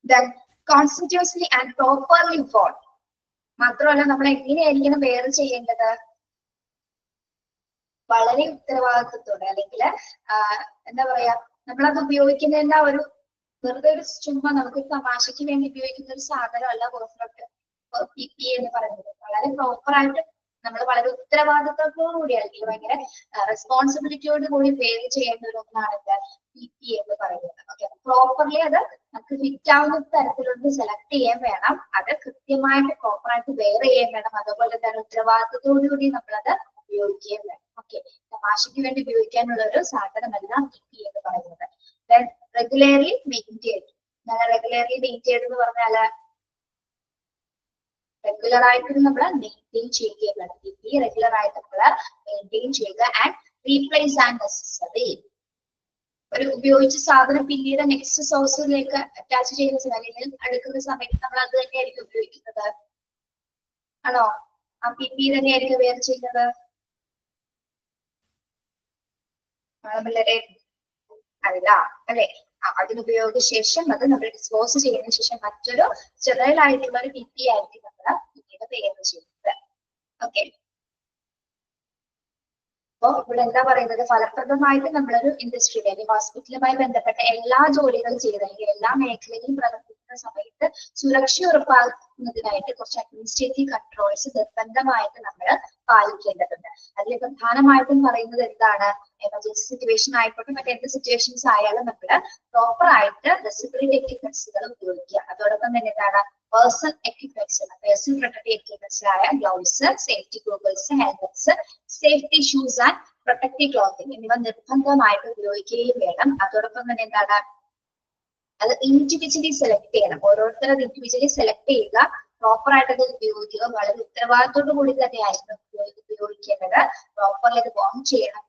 Then continuously and properly worn. മാത്രമല്ല നമ്മൾ എങ്ങനെയായിരിക്കണം വെയർ ചെയ്യേണ്ടത്? വളരെ ഉത്തരവാദിത്വത്തോടെ അല്ലെങ്കിൽ എന്താ പറയാ നമ്മളത് ഉപയോഗിക്കുന്നതിന്റെ ഒരു വെറുതെ ഒരു ചുമ്മാ നമുക്കൊരു തമാശയ്ക്ക് വേണ്ടി ഉപയോഗിക്കുന്ന ഒരു സാധനമല്ല പെർഫെക്റ്റ് PPE എന്ന് പറയുന്നത്. വളരെ പ്രോപ്പർ ആയിട്ട് നമ്മൾ വളരെ ഉത്തരവാദിത്വത്തോടു കൂടി അല്ലെങ്കിൽ ഭയങ്കര റെസ്പോൺസിബിലിറ്റിയോട് കൂടി വെയർ ചെയ്യേണ്ട ഒരു ഒന്നാണ് PPE എന്ന് പറയുന്നത്. ഓക്കെ, പ്രോപ്പർലി അത് നമുക്ക് ഫിറ്റ് ആവുന്ന തരത്തിലുള്ള സെലക്ട് ചെയ്യാൻ വേണം, അത് കൃത്യമായിട്ട് പ്രോപ്പറായിട്ട് വെയർ ചെയ്യാൻ വേണം, അതുപോലെ തന്നെ ഉത്തരവാദിത്വത്തോടു കൂടി നമ്മളത് ഉപയോഗിക്കുകയും വേണം. ഓക്കെ, തമാശയ്ക്ക് വേണ്ടി ഉപയോഗിക്കാനുള്ള ഒരു സാധനമല്ല PPE എന്ന് പറയുന്നത്. റെഗുലർലി മെയിൻറ്റെയിൻ, റെഗുലർലി മെയിൻറ്റെയിൻ എന്ന് പറഞ്ഞാല് റെഗുലർ ആയിട്ട് നമ്മൾ മെയിൻറ്റെയിൻ ചെയ്യുകയും വേണം. PPE റെഗുലർ ആയിട്ട് നമ്മൾ മെയിൻറ്റെയിൻ ചെയ്യുക ആൻഡ് റീപ്ലേസ് ആൻഡ് നെസസറി. ഒരു ഉപയോഗിച്ച സാധനം പിന്നീട് നെക്സ്റ്റ് സോഴ്സിലേക്ക് അറ്റാച്ച് ചെയ്യുന്ന സമയത്ത് അടുക്കുന്ന സമയത്ത് നമ്മൾ അത് തന്നെയായിരിക്കും ഉപയോഗിക്കുന്നത്. ആണോ? ആ PPE തന്നെയായിരിക്കും വെയർ ചെയ്യുന്നത്. അല്ല അല്ലെ, അതിന് ഉപയോഗ ശേഷം അത് നമ്മൾ ഡിസ്പോസ് ചെയ്യുന്നതിന് ശേഷം മറ്റൊരു സ്റ്റെറൈൽ ആയിട്ടുള്ള ഒരു PPE ആയിരിക്കും നമ്മൾ പിന്നീട് വെയർ ചെയ്യുന്നത്. ഓക്കെ, അപ്പൊ ഇവിടെ എന്താ പറയുന്നത്, ഫലപ്രദമായിട്ട് നമ്മളൊരു ഇൻഡസ്ട്രിയിൽ അല്ലെങ്കിൽ ഹോസ്പിറ്റലുമായി ബന്ധപ്പെട്ട എല്ലാ ജോലികളും ചെയ്ത് അല്ലെങ്കിൽ എല്ലാ മേഖലയിലും പ്രവർത്തിക്കുന്ന സമയത്ത് സുരക്ഷ ഉറപ്പാക്കുന്നതിനായിട്ട് കുറച്ച് അഡ്മിനിസ്ട്രേറ്റീവ് കൺട്രോൾസ് നിർബന്ധമായിട്ട് നമ്മൾ പാലിക്കേണ്ടതുണ്ട്. അതിൽ പ്രധാനമായിട്ടും പറയുന്നത് എന്താണ്, എമർജൻസി സിറ്റുവേഷൻ ആയിക്കോട്ടെ മറ്റെന്ത് സിറ്റുവേഷൻസ് ആയാലും നമ്മൾ പ്രോപ്പർ ആയിട്ട് റെസിപ്പിറേറ്ററി എക്യുപ്മെന്റ്സുകൾ ഉപയോഗിക്കുക. അതോടൊപ്പം തന്നെ എന്താണ്, personal equipments, personal protective equipments ആയ gloves, safety goggles, helmets, safety shoes and protective clothing എന്നിവ നിർബന്ധമായിട്ട് ഉപയോഗിക്കുകയും വേണം. അതോടൊപ്പം തന്നെ എന്താണ്, അത് ഇൻഡിവിജ്വലി സെലക്ട് ചെയ്യണം. ഓരോരുത്തരും ഇൻഡിവിജ്വലി സെലക്ട് ചെയ്യുക, പ്രോപ്പർ ആയിട്ട് അത് ഉപയോഗിക്കുക. വളരെ ഉത്തരവാദിത്തോടു കൂടി തന്നെയായിരുന്നു ഉപയോഗിക്കേണ്ടത്. പ്രോപ്പർലി അത് വാം ചെയ്യണം,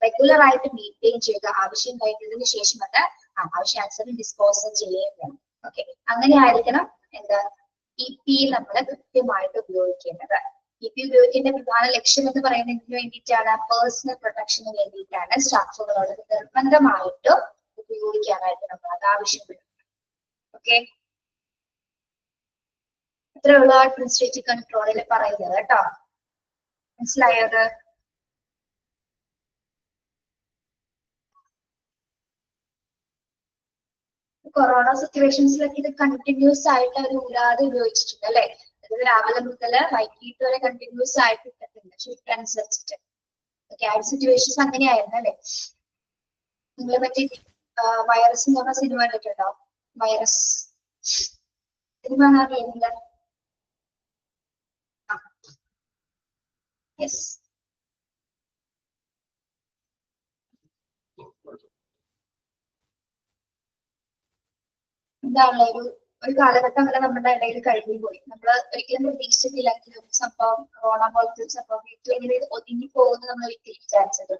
റെഗുലർ ആയിട്ട് മെയിൻറ്റെയിൻ ചെയ്യുക. ആവശ്യം കഴിഞ്ഞതിന് ശേഷം അത് ആവശ്യാനുസരണം ഡിസ്പോസ് ചെയ്യുകയും വേണം. ഓക്കെ, അങ്ങനെ ആയിരിക്കണം എന്താ PPE നമ്മൾ കൃത്യമായിട്ട് ഉപയോഗിക്കേണ്ടത്. PPE ഉപയോഗിക്കേണ്ട പ്രധാന ലക്ഷ്യം എന്ന് പറയുന്നതിന് വേണ്ടിയിട്ടാണ്, പേഴ്സണൽ പ്രൊട്ടക്ഷന് വേണ്ടിയിട്ടാണ് സ്റ്റാഫുകളോട് നിർബന്ധമായിട്ടും ഉപയോഗിക്കാനായിട്ട് നമ്മൾ അത് ആവശ്യപ്പെടുന്നത്. ഓക്കെ, ഇത്രയുള്ള അഡ്മിനിസ്ട്രേറ്റീവ് കൺട്രോളിൽ പറയുന്നത് കേട്ടോ. മനസ്സിലായത്? കൊറോണ സിറ്റുവേഷൻസിലൊക്കെ ഇത് കണ്ടിന്യൂസ് ആയിട്ട് അവർ ഊരാതെ ഉപയോഗിച്ചിട്ടുണ്ട് അല്ലെ. അത് രാവിലെ മുതൽ വൈകിട്ട് വരെ കണ്ടിന്യൂസ് ആയിട്ട് ഇട്ടിട്ടുണ്ട് ഷിഫ്റ്റ് അനുസരിച്ചിട്ട്. ക്യാഡ് സിറ്റുവേഷൻസ് അങ്ങനെയായിരുന്നു അല്ലെ. നിങ്ങളെ പറ്റി വൈറസ് എന്ന് പറഞ്ഞ സിനിമ കണ്ടിട്ടുണ്ടോ? വൈറസ് സിനിമ അറിയില്ല. യെസ്, എന്താണല്ലോ ഒരു കാലഘട്ടം അങ്ങനെ നമ്മുടെ ഇടയിൽ കഴിഞ്ഞു പോയി. നമ്മൾ ഒരിക്കലും പ്രതീക്ഷിച്ചിട്ടില്ലെങ്കിലും സംഭവം കൊറോണ പോലത്തെ ഒരു സംഭവം വീട്ടിലെങ്ങനെ ഒതുങ്ങി പോകുന്നത് നമ്മൾ ഒരിക്കലും വിചാരിച്ചത്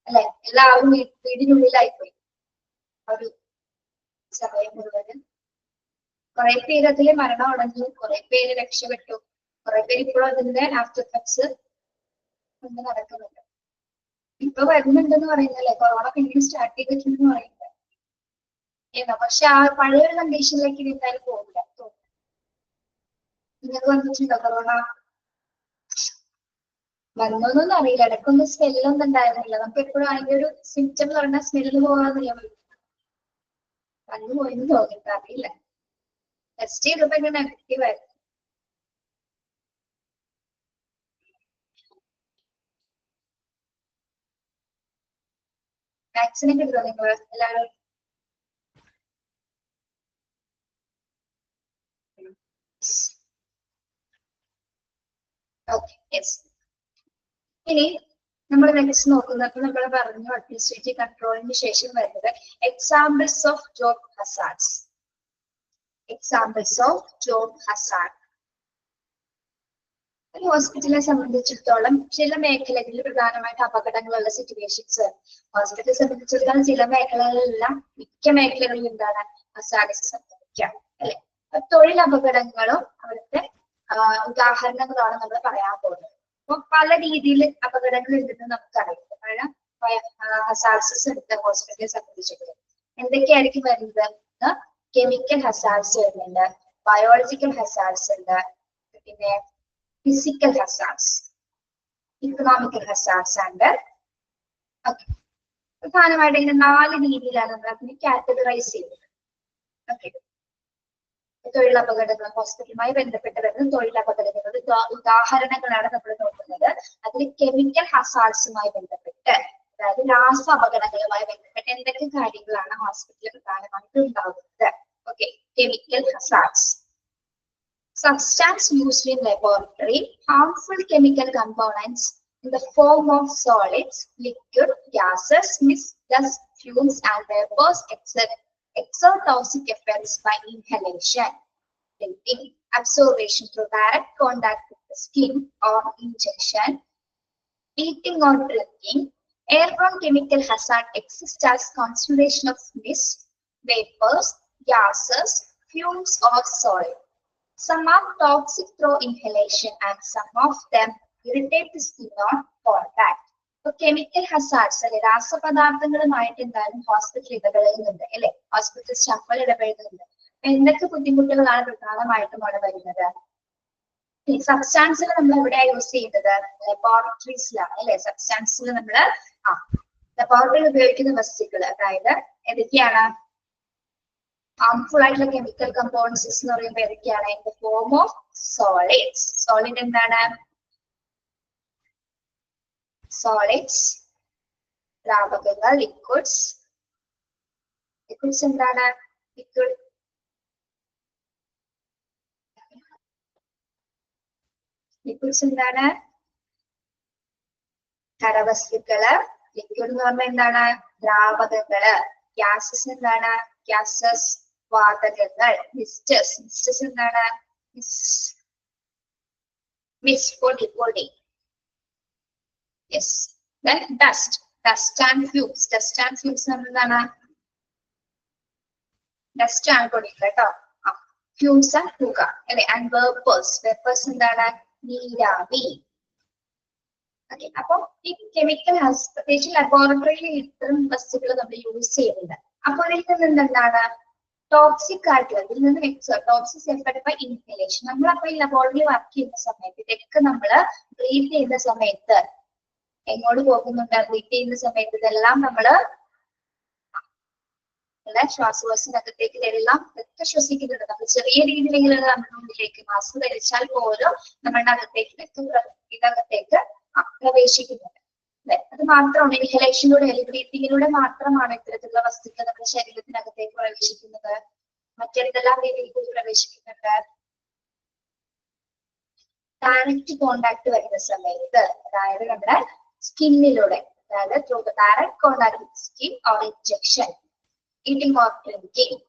അല്ലെ. എല്ലാവരും വീടിനുള്ളിലായിപ്പോയി ഒരു സമയം മുഴുവനും. കുറെ പേര് അതിൽ മരണം അടഞ്ഞു, കുറെ പേര് രക്ഷപ്പെട്ടു, കുറെ പേര് ഇപ്പോഴും അതിന്റെ ആഫ്റ്റർ എഫക്ട്സ് കൊണ്ട് നടക്കുന്നുണ്ട്. ഇപ്പൊ വരുന്നുണ്ടെന്ന് പറയുന്നല്ലേ, കൊറോണ പിന്നീട് സ്റ്റാർട്ട് ചെയ്തിട്ടുണ്ടെന്ന് പറയുന്നത്. പക്ഷെ ആ പഴയൊരു കണ്ടീഷനിലേക്ക് എന്തായാലും പോകില്ല. നിങ്ങൾക്ക് വന്നിട്ടുണ്ടോ കൊറോണ? വന്നോന്നൊന്നും അറിയില്ല, ഇടയ്ക്കൊന്നും സ്മെല്ലൊന്നും ഉണ്ടായിരുന്നില്ല. നമുക്ക് എപ്പോഴും അതിന്റെ ഒരു സിംറ്റം എന്ന് പറഞ്ഞാൽ സ്മെല്ല് പോകാന്നറിയാൻ പറ്റും. വന്നു പോയെന്ന് തോന്നിട്ട് അറിയില്ല. ടെസ്റ്റ് ചെയ്തപ്പോ ഇങ്ങനെ നെഗറ്റീവ് ആയിരുന്നു. വാക്സിനൊക്കെ എടുത്തോ നിങ്ങൾ എല്ലാവരും? Okay, yes. ഇനി നമ്മൾ നെക്സ്റ്റ് നോക്കുന്നത് നമ്മൾ പറഞ്ഞു അഡ്മിനിസ്ട്രേറ്റീവ് കൺട്രോളിന് ശേഷം വരുന്നത് examples of job hazards. Examples of job Hazard. ഒരു ഹോസ്പിറ്റലിനെ സംബന്ധിച്ചിടത്തോളം ചില മേഖലകളിൽ പ്രധാനമായിട്ട് അപകടങ്ങളുള്ള സിറ്റുവേഷൻസ്. ഹോസ്പിറ്റലിനെ സംബന്ധിച്ചിടത്തോളം ചില മേഖലകളിലെല്ലാം മിക്ക മേഖലകളിലും എന്താണ് ഹസാർഡ്സ് സംഭവിക്കാം അല്ലെ. തൊഴിൽ അപകടങ്ങളും അവിടുത്തെ ഉദാഹരണങ്ങളാണ് നമ്മൾ പറയാൻ പോകുന്നത്. അപ്പൊ പല രീതിയിൽ അപകടങ്ങൾ ഉണ്ടെന്ന് നമുക്കറിയാം. ഹസാർഡ്സ് ഉണ്ട് ഹോസ്പിറ്റലിനെ സംബന്ധിച്ചിടത്തോളം. എന്തൊക്കെയായിരിക്കും വരുന്നത്? കെമിക്കൽ ഹസാർഡ്സ് വരുന്നുണ്ട്, ബയോളജിക്കൽ ഹസാർഡ്സ് ഉണ്ട്, പിന്നെ ഫിസിക്കൽ ഹസാർഡ്സ്. ഇക്കണോമിക്കൽ ഹസാർഡ്സ് ഉണ്ട്. ഓക്കെ, പ്രധാനമായിട്ട് ഇങ്ങനെ 4 രീതിയിലാണ് നമ്മൾ അതിനെ കാറ്റഗറൈസ് ചെയ്യുന്നത്. ഓക്കെ, തൊഴിലപകടങ്ങൾ, ഹോസ്പിറ്റലുമായി ബന്ധപ്പെട്ട് വരുന്ന തൊഴിലപകടങ്ങൾ ഉദാഹരണങ്ങളാണ് നമ്മൾ നോക്കുന്നത്. അതിൽ കെമിക്കൽ ഹസാർഡ്സുമായി ബന്ധപ്പെട്ട്, അതായത് രാസ അപകടങ്ങളുമായി ബന്ധപ്പെട്ട് എന്തൊക്കെ കാര്യങ്ങളാണ് ഹോസ്പിറ്റലിൽ പ്രധാനമായിട്ട് ഉണ്ടാകുന്നത്. Okay, chemical hazards. Substance used in laboratory, harmful chemical components in the form of solids, liquid, gases, mist, dust, fumes, and vapors, exert toxic effects by inhalation, breathing, absorption through direct contact with the skin or injection, eating or drinking. Airborne chemical hazard exists as concentration of mist, vapors, gases, fumes, or solid. Some are toxic through inhalation and some of them irritate the skin on contact. So chemical hazards, രാസപദാർത്ഥങ്ങളുമായിട്ട് എന്തായാലും ഹോസ്പിറ്റൽ ഇടപെടുന്നുണ്ട് അല്ലെ, ഹോസ്പിറ്റൽ സ്റ്റാഫുകൾ ഇടപെടുന്നുണ്ട്. എന്തൊക്കെ ബുദ്ധിമുട്ടുകളാണ് പ്രധാനമായിട്ടും അവിടെ വരുന്നത്? സബ്സ്റ്റാൻസുകൾ നമ്മൾ എവിടെയാണ് യൂസ് ചെയ്യുന്നത്? ലബോറട്ടറീസിലാണ് അല്ലെ. സബ്സ്റ്റാൻസുകൾ നമ്മൾ ലബോറട്ടറിയിൽ ഉപയോഗിക്കുന്ന വസ്തുക്കൾ, അതായത് ഏതൊക്കെയാണ് harmful ആയിട്ടുള്ള കെമിക്കൽ കമ്പോണൻസ് എന്ന് പറയുമ്പോൾ ഏതൊക്കെയാണ്? In the form of solids. Solid എന്താണ്? സോളിഡ്സ്, ദ്രാവകങ്ങൾ, ലിക്വിഡ്സ്. ലിക്വിഡ്സ് എന്താണ്? ലിക്വിഡ് ലിക്വിഡ്സ് എന്താണ്? ഖരവസ്തുക്കള്. ലിക്വിഡ് എന്ന് പറഞ്ഞാൽ എന്താണ്? ദ്രാവകങ്ങള്. ഗ്യാസസ് എന്താണ്? ഗ്യാസസ്, വാതകങ്ങൾ. മിസ്റ്റസ്, മിസ്റ്റസ് എന്താണ്? മിസ്റ്റ്, പൊടി. Yes. Then dust, dust and fumes. Dust and fumes എന്താണ്? ഡസ്റ്റ് ആണ് പൊടി കേട്ടോ. ഫ്യൂംസ് ആൻഡ് പുക അല്ലെ. ആൻഡ് വേപ്പേഴ്സ്, വേപ്പേഴ്സ് എന്താണ്? നീരാവി. ഓക്കെ, അപ്പൊ ഈ കെമിക്കൽ പ്രത്യേകിച്ച് ലബോറട്ടറിയിൽ ഇത്തരം വസ്തുക്കൾ നമ്മൾ യൂസ് ചെയ്യുന്നുണ്ട്. അപ്പോൾ ഇതിൽ നിന്ന് എന്താണ്? ടോക്സിക് ആയിട്ടുള്ള, ഇതിൽ നിന്ന് ടോക്സിക് എഫക്ട് ബൈ ഇൻഹലേഷൻ. നമ്മളപ്പോ ഈ ലബോറട്ടറിയിൽ വർക്ക് ചെയ്യുന്ന സമയത്ത്, ഇതൊക്കെ നമ്മള് ബ്രീത്ത് ചെയ്യുന്ന സമയത്ത് എങ്ങോട്ട് പോകുന്നുണ്ട്? ബ്രീത്ത് ചെയ്യുന്ന സമയത്ത് ഇതെല്ലാം നമ്മള് ശ്വാസകോശത്തിനകത്തേക്ക് ഇതെല്ലാം ഒക്കെ ശ്വസിക്കുന്നുണ്ട്. നമ്മൾ ചെറിയ രീതിയിലെങ്കിലും നമ്മുടെ ഉള്ളിലേക്ക് മാസ്ക് ധരിച്ചാൽ പോലും നമ്മളുടെ അകത്തേക്ക് പ്രവേശിക്കുന്നുണ്ട്. അത് മാത്രമാണ് ഇൻഹലേഷനിലൂടെ അല്ലെങ്കിൽ ബ്രീത്തിങ്ങിലൂടെ മാത്രമാണ് ഇത്തരത്തിലുള്ള വസ്തുക്കൾ നമ്മുടെ ശരീരത്തിനകത്തേക്ക് പ്രവേശിക്കുന്നത്. മറ്റെന്തെല്ലാം രീതിയിൽ കൂടി പ്രവേശിക്കുന്നുണ്ട്? ഡയറക്റ്റ് കോണ്ടാക്ട് വരുന്ന സമയത്ത്, അതായത് നമ്മുടെ സ്കിന്നിലൂടെ, അതായത് through the direct contact with skin or injection, eating or drinking,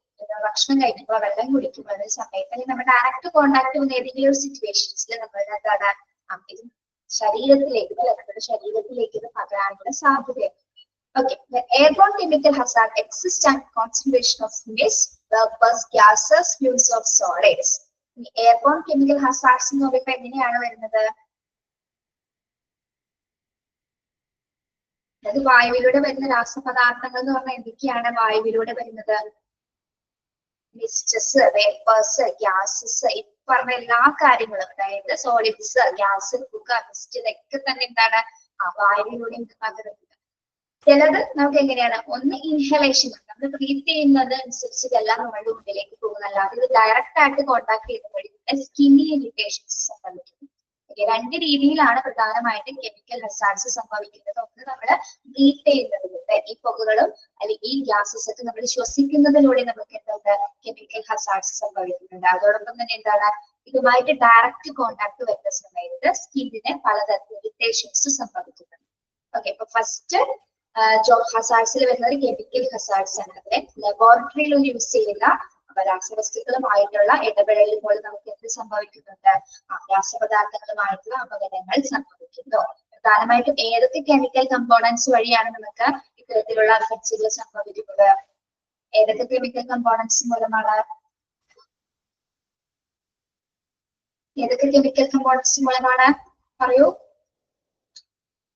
ഭക്ഷണം കഴിക്കുമ്പോൾ, വെള്ളം കുടിക്കുമ്പോൾ സമയത്ത്, അല്ലെങ്കിൽ നമ്മുടെ ഡയറക്റ്റ് കോണ്ടാക്ട് വന്ന ഏതെങ്കിലും ഒരു സിറ്റുവേഷൻസിൽ നമ്മളുടെ എന്താണ് ശരീരത്തിലേക്ക്, നമ്മുടെ ശരീരത്തിലേക്ക് ഇത് പകരാനുള്ള സാധ്യതയുണ്ട്. Okay, the airborne chemical hazard exists at concentration of mist, vapors, gases, fumes of solids. The airborne chemical hazards എന്ന് പറയുമ്പോൾ എങ്ങനെയാണ് വരുന്നത്? അത് വായുവിലൂടെ വരുന്ന രാസപദാർത്ഥങ്ങൾ എന്ന് പറഞ്ഞാൽ എന്തൊക്കെയാണ് വായുവിലൂടെ വരുന്നത്? മിസ്റ്റസ്, വേപ്പേഴ്സ്, ഗ്യാസസ്, ഈ പറഞ്ഞ എല്ലാ കാര്യങ്ങളും, അതായത് സോളിഡ്സ്, ഗ്യാസ്, പുക, മിസ്റ്റ്, ഇതൊക്കെ തന്നെ എന്താണ് വായുവിലൂടെ പകരുന്നത്. ചിലത് നമുക്ക് എങ്ങനെയാണ്? ഒന്ന് ഇൻഹലേഷൻ, നമ്മൾ ബ്രീത്ത് ചെയ്യുന്നത് അനുസരിച്ച് ഇതെല്ലാം നമ്മുടെ ഉള്ളിലേക്ക് പോകുന്നല്ലാതെ ഇത് ഡയറക്റ്റ് ആയിട്ട് കോണ്ടാക്ട് ചെയ്യുമ്പോൾ സ്കിന്നി ഇറിറ്റേഷൻസ് സംഭവിക്കുന്നു. രണ്ട് രീതിയിലാണ് പ്രധാനമായിട്ടും കെമിക്കൽ ഹസാർഡ്സ് സംഭവിക്കുന്നത്. ഒന്ന് നമ്മൾ ബ്രീത്ത് ചെയ്യുന്നതിലൂടെ, ഈ പുകകളും അല്ലെങ്കിൽ ഈ ഗ്യാസസ് ഒക്കെ നമ്മൾ ശ്വസിക്കുന്നതിലൂടെ നമുക്ക് എന്തുണ്ട്? കെമിക്കൽ ഹസാർഡ്സ് സംഭവിക്കുന്നുണ്ട്. അതോടൊപ്പം തന്നെ എന്താണ്? ഇതുമായിട്ട് ഡയറക്റ്റ് കോണ്ടാക്ട് വരുന്ന സമയത്ത് സ്കിന്നിന് പലതരത്തിലുള്ള ഇറിറ്റേഷൻസ് സംഭവിക്കുന്നുണ്ട്. ഓക്കെ, അപ്പൊ ഫസ്റ്റ് ഹസാർഡ്സിൽ വരുന്നത് കെമിക്കൽ ഹസാർഡ്സ് ആണ്. അതിനെ ലബോറട്ടറിയിൽ യൂസ് ചെയ്യുന്ന രാസവസ്തുക്കളുമായിട്ടുള്ള ഇടപെടലുമ്പോൾ നമുക്ക് എന്ത് സംഭവിക്കുന്നുണ്ട്? രാസപദാർത്ഥങ്ങളുമായിട്ടുള്ള അപകടങ്ങൾ സംഭവിക്കുന്നു. പ്രധാനമായിട്ടും ഏതൊക്കെ കെമിക്കൽ കമ്പോണൻസ് വഴിയാണ് നമുക്ക് ഇത്തരത്തിലുള്ള എഫക്ട്സുകൾ സംഭവിക്കുന്നത്? ഏതൊക്കെ കെമിക്കൽ കമ്പോണൻസ് മൂലമാണ്? ഏതൊക്കെ കെമിക്കൽ കമ്പോണൻസ് മൂലമാണ്? പറയൂ.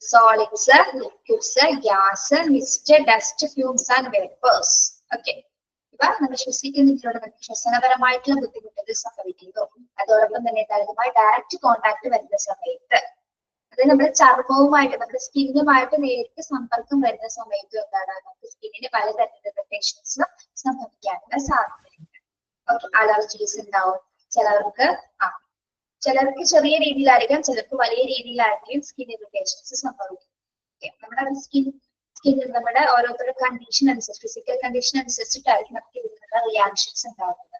Solids, liquids, gas, mist, dust, fumes and vapours. Okay, ഇവ നമ്മൾ ശ്വസിക്കുന്നതിലൂടെ നമുക്ക് ശ്വസനപരമായിട്ടുള്ള ബുദ്ധിമുട്ടുകൾ സംഭവിക്കുന്നു. അതോടൊപ്പം തന്നെ ഇതുമായി ഡയറക്റ്റ് കോണ്ടാക്ട് വരുന്ന സമയത്ത് അത് നമ്മുടെ ചർമ്മവുമായിട്ട് നമ്മുടെ സ്കിന്നുമായിട്ട് നേരിട്ട് സമ്പർക്കം വരുന്ന സമയത്ത് എന്താണ് നമുക്ക് സ്കിന്നിന് പലതരത്തിലുള്ള ഇറിറ്റേഷൻസ് സംഭവിക്കാനുള്ള സാധ്യതയുണ്ട്. ഓക്കെ, അലർജീസ് ഉണ്ടാവും. ചിലർക്ക് ചെറിയ രീതിയിലായിരിക്കാം, ചിലർക്ക് വലിയ രീതിയിലായിരിക്കും സ്കിൻ ഇറിറ്റേഷൻസ് സംഭവിക്കും. നമ്മുടെ സ്കിന്നിൽ നമ്മുടെ ഓരോരുത്തരുടെ കണ്ടീഷൻ അനുസരിച്ച്, ഫിസിക്കൽ കണ്ടീഷൻ അനുസരിച്ചിട്ടായിരിക്കും നമുക്ക് ഇതിനുള്ള റിയാക്ഷൻസ് ഉണ്ടാകുന്നത്.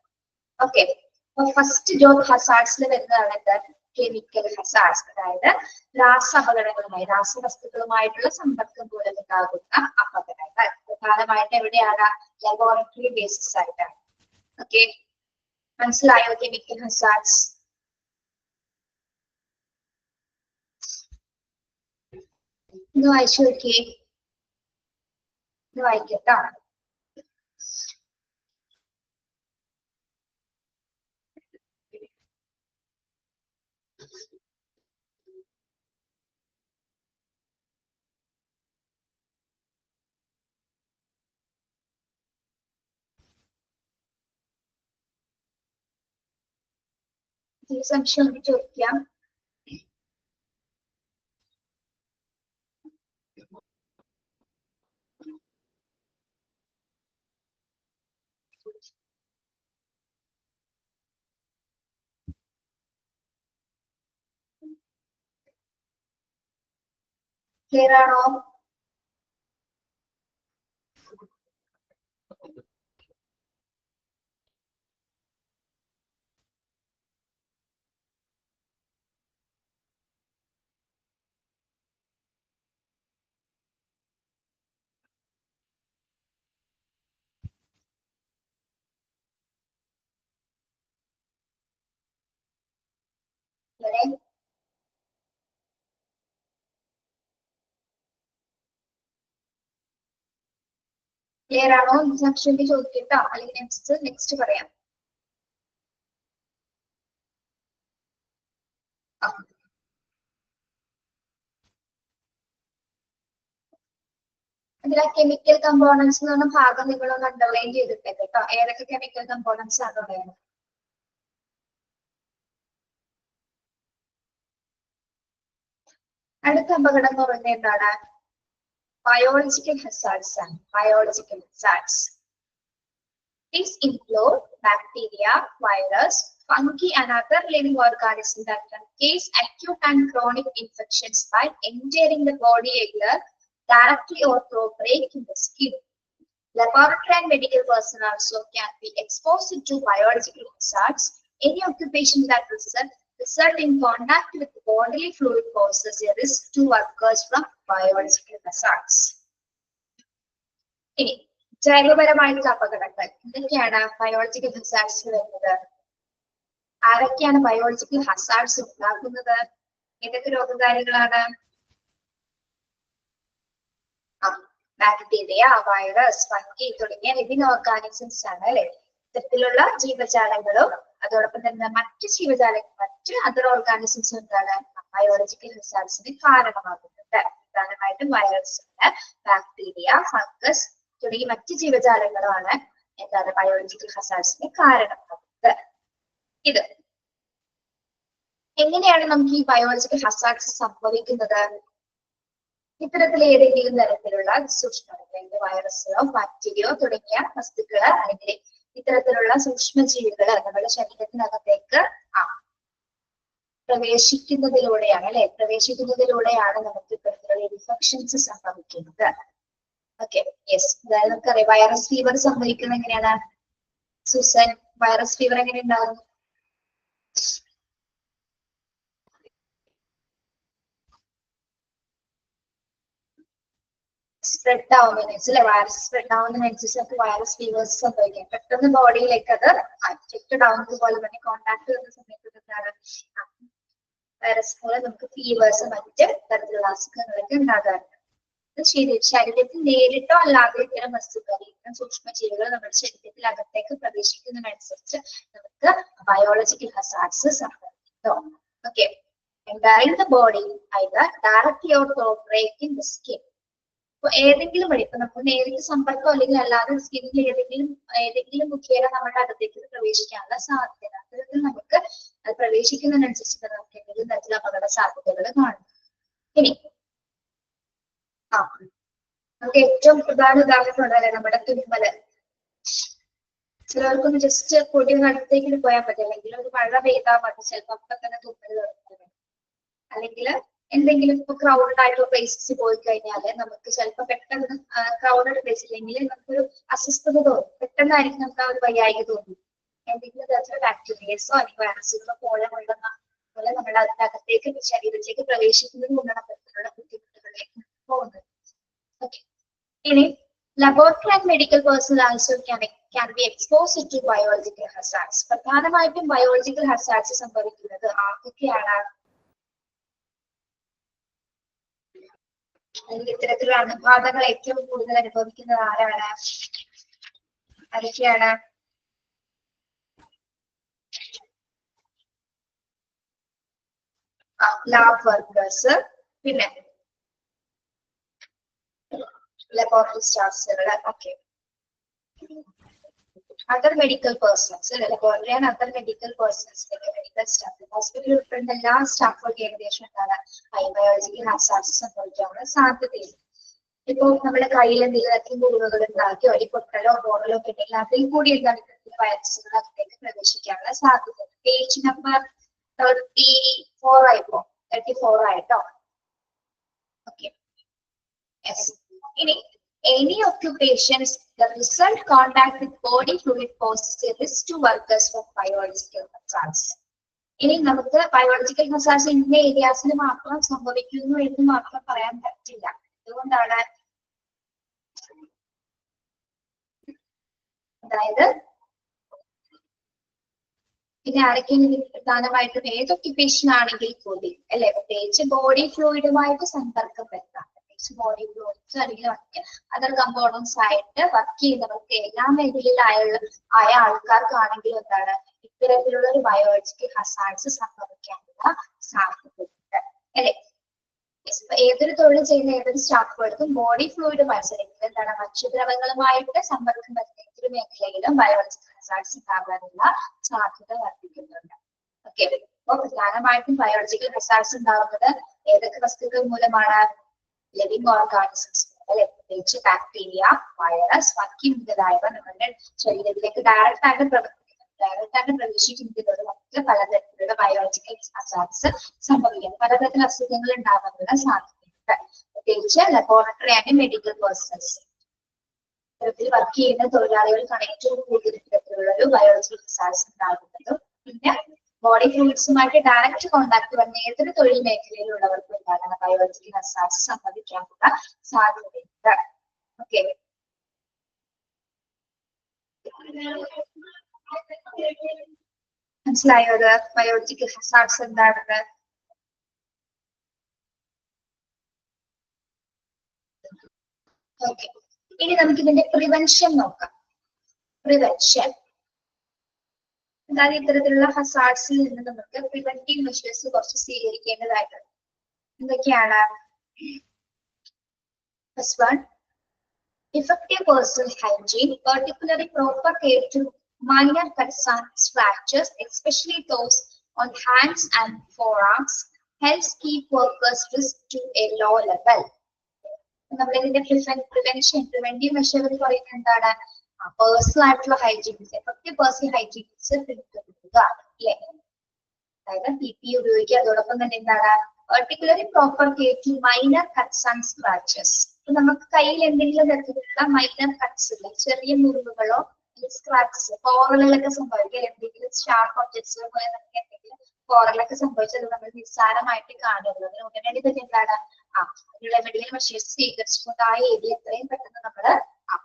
ഓക്കെ, അപ്പൊ ഫസ്റ്റ് ജോബ് ഹസാർഡ്സിൽ വരുന്നതാണ് എന്താ? കെമിക്കൽ ഹസാർഡ്സ്, അതായത് രാസഅപകടങ്ങളുമായി, രാസവസ്തുക്കളുമായിട്ടുള്ള സമ്പർക്കം മൂലം ഉണ്ടാകുന്ന അപകടങ്ങൾ. പ്രധാനമായിട്ട് എവിടെയാണ്? ലബോറട്ടറി ബേസിസ് ആയിട്ടാണ്. ഓക്കെ, മനസ്സിലായോ? കെമിക്കൽ ഹസാർഡ്സ് ഒന്ന് വായിച്ചു നോക്കിയേ, വായിക്കട്ടോ. സംശയം ചോദിക്കാം. ക്ലിയർ ആണോ? ക്ലിയർ ആണോ? സംശയം ചോദിക്കട്ടോ, അല്ലെങ്കിൽ നെക്സ്റ്റ് പറയാം. അതിൽ ആ കെമിക്കൽ കമ്പോണൻസ് എന്ന് പറഞ്ഞ ഭാഗം നിങ്ങളൊന്ന് അണ്ടർലൈൻ ചെയ്തിട്ടേ കേട്ടോ. ഏതൊക്കെ കെമിക്കൽ കമ്പോണൻസ് ആണ് പറയുന്നത്? അടുത്ത അപകടം എന്ന് പറയുന്നത് എന്താണ്? ബയോളജിക്കൽ ഹസാർഡ്സ് ആണ്. Biological hazards. These include bacteria, virus, fungi and other living organisms that can cause acute and chronic infections by entering the body either directly or through break in the skin. Laboratory and medical personnel also can be exposed to biological hazards. Any occupation that result in contact with bodily fluid poses a risk to workers from biological hazards. ജൈവപരമായിട്ടുള്ള അപകടങ്ങൾ എന്തൊക്കെയാണ് ബയോളജിക്കൽ ഹസാർഡ്സ് വരുന്നത്? ആരൊക്കെയാണ് ബയോളജിക്കൽ ഹസാർഡ്സ് ഉണ്ടാക്കുന്നത്? ഏതൊക്കെ രോഗകാരികളാണ്? ബാക്ടീരിയ, വൈറസ്, ഫംഗി തുടങ്ങിയ ലിവിങ് ഓർഗാനിസംസ് ആണ് അല്ലെ. ഇത്തരത്തിലുള്ള ജീവജാലങ്ങളും അതോടൊപ്പം തന്നെ മറ്റ് അതർ ഓർഗാനിസംസ് എന്താണ് ബയോളജിക്കൽ ഹസാർഡ്സിന് കാരണമാകുന്നുണ്ട്. പ്രധാനമായിട്ടും വൈറസ്, ബാക്ടീരിയ, ഫംഗസ് തുടങ്ങി മറ്റ് ജീവജാലങ്ങളുമാണ് എന്താണ് ബയോളജിക്കൽ ഹസാർഡ്സിന് കാരണമാകുന്നത്. ഇത് എങ്ങനെയാണ് നമുക്ക് ഈ ബയോളജിക്കൽ ഹസാർഡ്സ് സംഭവിക്കുന്നത്? ഇത്തരത്തിൽ ഏതെങ്കിലും തരത്തിലുള്ള സൂക്ഷ്മജീവികൾ, വൈറസോ ബാക്ടീരിയോ തുടങ്ങിയ വസ്തുക്കൾ അല്ലെങ്കിൽ ഇത്തരത്തിലുള്ള സൂക്ഷ്മജീവികൾ നമ്മുടെ ശരീരത്തിനകത്തേക്ക് പ്രവേശിക്കുന്നതിലൂടെയാണ് നമുക്ക് ഇത്തരത്തിലുള്ള ഇൻഫെക്ഷൻസ് സംഭവിക്കുന്നത്. Okay, yes. അതായത് നമുക്കറിയാം വൈറസ് ഫീവർ സംഭവിക്കുന്നത് എങ്ങനെയാണ്? സുസൻ, വൈറസ് ഫീവർ എങ്ങനെ ഉണ്ടാകും? സ്പ്രെഡ് ആവുന്നതിനനുസരിച്ച് വൈറസ് സ്പ്രെഡ് ആവുന്നതിനനുസരിച്ച് നമുക്ക് വൈറസ് ഫീവേഴ്സ് സംഭവിക്കാം. പെട്ടെന്ന് ബോഡിയിലേക്ക് അത് എഫക്റ്റഡ് ആവുന്നതുപോലെ തന്നെ കോണ്ടാക്ട് വരുന്ന സമയത്ത് എന്താണ് വൈറസ് മൂലം നമുക്ക് ഫീവേഴ്സ് മറ്റ് തരത്തിലുള്ള അസുഖങ്ങളൊക്കെ ഉണ്ടാകാറുണ്ട്. ശരീരത്തിൽ നേരിട്ടോ അല്ലാതെ ഇത്തരം വസ്തുക്കൾ, ഇത്തരം സൂക്ഷ്മജീവികൾ നമ്മുടെ ശരീരത്തിൽ അകത്തേക്ക് പ്രവേശിക്കുന്നതിനനുസരിച്ച് നമുക്ക് ബയോളജിക്കൽ ഹസാർഡ്സ് സംഭവിക്കുന്നു. Okay, entering the body either directly or through break in the skin. അപ്പൊ ഏതെങ്കിലും വഴി, ഇപ്പൊ നമുക്ക് നേരിട്ട് സമ്പർക്കം അല്ലെങ്കിൽ അല്ലാതെ സ്കിന്നിൽ ഏതെങ്കിലും മുഖേന നമ്മുടെ അകത്തേക്ക് പ്രവേശിക്കാനുള്ള സാധ്യത, അത്തരത്തിൽ നമുക്ക് അത് പ്രവേശിക്കുന്നതിനനുസരിച്ച് നമുക്ക് എന്തെങ്കിലും തരത്തിലുള്ള അപകട സാധ്യതകൾ കാണും. ഇനി നമുക്ക് ഏറ്റവും പ്രധാന ഉദാഹരണം ഉണ്ടല്ലേ നമ്മുടെ തുമ്മല്. ചിലവർക്കൊന്ന് ജസ്റ്റ് പൊടി അടുത്തേക്ക് പോയാൽ പറ്റും, അല്ലെങ്കിൽ ഒരു മഴ പെയ്താൽ മതി ചിലപ്പോൾ അപ്പൊ തന്നെ തുമ്മല് തുടങ്ങുന്നത്. അല്ലെങ്കിൽ എന്തെങ്കിലും ഇപ്പൊ ക്രൗഡഡ് ആയിട്ടുള്ള പ്ലേസസ് പോയി കഴിഞ്ഞാല് നമുക്ക് ചിലപ്പോൾ പെട്ടെന്ന് ക്രൗഡഡ് പ്ലേസ് ഇല്ലെങ്കിൽ നമുക്കൊരു അസ്വസ്ഥത തോന്നും, പെട്ടെന്നായിരിക്കും നമുക്ക് ആ ഒരു വയ്യായ്ക തോന്നും. എന്തെങ്കിലും തരത്തിലുള്ള ബാക്ടീരിയസോ അല്ലെങ്കിൽ വൈറസുകളോ പോലെ നമ്മുടെ അതിനകത്തേക്ക് ശരീരത്തിലേക്ക് പ്രവേശിക്കുന്നത് കൊണ്ടാണ് തരത്തിലുള്ള ബുദ്ധിമുട്ടുകളിലേക്ക് പോകുന്നത്. ഓക്കെ, ഇനി laboratory and medical personnel also can be exposed to biological hazards. പ്രധാനമായിട്ടും ബയോളജിക്കൽ ഹസാർഡ്സ് സംഭവിക്കുന്നത് ആർക്കൊക്കെയാണ്? അല്ലെങ്കിൽ ഇത്തരത്തിലുള്ള അണുബാധകൾ ഏറ്റവും കൂടുതൽ അനുഭവിക്കുന്നത് ആരാണ്? ആരൊക്കെയാണ്? ലാബ് വർക്കേഴ്സ്, പിന്നെ laboratory സ്റ്റാഫ്സുകൾ. Okay, other medical persons, laboratory and other medical persons, medical staff, ഹോസ്പിറ്റലിൽ ഉൾപ്പെടുന്ന എല്ലാ സ്റ്റാഫുകൾക്ക് ഏകദേശം എന്താണ് ബയോളജിക്കൽ ഹസാർഡ്സ് സംഭവിക്കാനുള്ള സാധ്യതയുണ്ട്. ഇപ്പൊ നമ്മുടെ കയ്യിൽ എന്തെങ്കിലും മുറിവുകൾ ഉണ്ടാക്കിയോ ഒരു പൊട്ടലോ ബോറലോ ഒക്കെ ഉണ്ടെങ്കിൽ അതിൽ കൂടി എന്താണ് വൈറസുകൾ അതിലേക്ക് പ്രവേശിക്കാനുള്ള സാധ്യത. പേജ് നമ്പർ 34 ആയിപ്പോ 34 ആയിട്ടോ. ഓക്കെ, ഇനി any occupations the result contact with body fluid poses a risk to workers from biological hazards. ഇനി നമുക്ക് ബയോളജിക്കൽ ഹസാർഡ്സ് ഇന്ന ഏരിയാസിൽ മാത്രം സംഭവിക്കുന്നു എന്ന് മാത്രം പറയാൻ പറ്റില്ല. അതുകൊണ്ടാണ് അതായത് പിന്നെ ആരൊക്കെയാണ് പ്രധാനമായിട്ടും ഏത് ഒക്യുപ്പേഷൻ ആണെങ്കിൽ കൂടി അല്ലെ, പ്രത്യേകിച്ച് ബോഡി ഫ്ലൂയിഡുമായിട്ട് സമ്പർക്കം വരുത്താം, ബോഡി ഫ്ലൂയിഡ്സ് അല്ലെങ്കിൽ അതർ കമ്പോണൻസ് ആയിട്ട് വർക്ക് ചെയ്യുന്നവർക്ക് എല്ലാ മേഖലയിലായ ആൾക്കാർക്കാണെങ്കിലും എന്താണ് ഇത്തരത്തിലുള്ള ഒരു ബയോളജിക്കൽ ഹസാർഡ്സ് സംഭവിക്കാനുള്ള സാധ്യതയുണ്ട് അല്ലെ. ഏതൊരു തൊഴിൽ ചെയ്യുന്ന ഏതൊരു സ്റ്റാഫുകൾക്കും ബോഡി ഫ്ലൂയിഡ് മത്സരിക്കുന്നത് എന്താണ് ഭക്ഷ്യദ്രവങ്ങളുമായിട്ട് സമ്പർക്കം വരുന്ന ഏതൊരു മേഖലയിലും ബയോളജിക്കൽ ഹസാർഡ്സ് ഉണ്ടാകാനുള്ള സാധ്യത വർദ്ധിക്കുന്നുണ്ട്. ഓക്കെ, അപ്പൊ പ്രധാനമായിട്ടും ബയോളജിക്കൽ ഹസാർഡ്സ് ഉണ്ടാകുന്നത് ഏതൊക്കെ വസ്തുക്കൾ മൂലമാണ്? ലിവിംഗ് ഓർഗാനിസംസ് അല്ലെ, പ്രത്യേകിച്ച് ബാക്ടീരിയ, വൈറസ്, ഫംഗി മുതലായവ നമ്മുടെ ശരീരത്തിലേക്ക് ഡയറക്റ്റ് ആയിട്ട് പ്രവേശിക്കുന്നതിലൂടെ നമുക്ക് പലതരത്തിലുള്ള ബയോളജിക്കൽ ഹസാർഡ്സ് സംഭവിക്കാം, പലതരത്തിലുള്ള അസുഖങ്ങൾ ഉണ്ടാകാനുള്ള സാധ്യതയുണ്ട്. പ്രത്യേകിച്ച് ലബോറട്ടറി ആൻഡ് മെഡിക്കൽ പേഴ്സൺസ് ഇത്തരത്തിൽ വർക്ക് ചെയ്യുന്ന തൊഴിലാളികൾക്കാണ് ഏറ്റവും കൂടുതൽ ഇത്തരത്തിലുള്ള ഒരു ബയോളജിക്കൽ ഹസാർഡ്സ് ഉണ്ടാകുന്നതും. പിന്നെ ബോഡി ഫ്ലൂയിഡ്സുമായിട്ട് ഡയറക്റ്റ് കോണ്ടാക്ട് വന്ന ഏതൊരു തൊഴിൽ മേഖലയിലുള്ളവർക്കും എന്താണ് ബയോളജിക്കൽ ഹസാർഡ്സ് സംഭവിക്കാനുള്ള സാധ്യതയുണ്ട്. ഓക്കെ, മനസ്സിലായോ അത് ബയോളജിക്കൽ ഹസാർഡ്സ് എന്താണെന്ന്? ഓക്കെ, ഇനി നമുക്ക് ഇതിന്റെ പ്രിവെൻഷൻ നോക്കാം. പ്രിവെൻഷൻ അതായത് ഇത്തരത്തിലുള്ള ഹസാർഡ്സിൽ നിന്ന് നമുക്ക് പ്രിവെന്റീവ് മെഷേഴ്സ് കുറച്ച് സ്വീകരിക്കേണ്ടതായിട്ടുണ്ട്. എന്തൊക്കെയാണ്? First one, effective personal hygiene, particularly proper care to minor cuts and scratches, especially those on hands and forearms, helps keep workers' risk to a low level. നമ്മളിതിന്റെ പ്രിവെന്റീവ് മെഷർ എന്ന് പറയുന്നത് എന്താണ്? പേഴ്സണൽ ആയിട്ടുള്ള ഹൈജീൻസ്, എഫക്റ്റീവ് പേഴ്സണൽ ഹൈജീൻസ് പിന്തുടരുക അല്ലെ, അതായത് PPE ഉപയോഗിക്കുക. അതോടൊപ്പം തന്നെ എന്താണ് particularly proper care to minor cuts and scratches. നമുക്ക് കയ്യിൽ എന്തെങ്കിലും തരത്തിലുള്ള മൈനർ കട്ട്സ് ഇല്ല, ചെറിയ മുറിവുകളോ സ്ക്രാച്ചസ്, കോറലുകളൊക്കെ സംഭവിക്കുക, എന്തെങ്കിലും ഷാർപ്പ് ഒബ്ജക്ട്സ് പോലെ നമുക്ക് എന്തെങ്കിലും കോറലൊക്കെ സംഭവിച്ചത് നമ്മൾ നിസ്സാരമായിട്ട് കാണുന്നത്. ഉടനടി തന്നെ എന്താണ് അതിനുള്ള മെഡിക്കൽ മെഷേഴ്സ് സ്വീകരിച്ചുകൊണ്ട് ആ ഏരിയ എത്രയും പെട്ടെന്ന് നമ്മൾ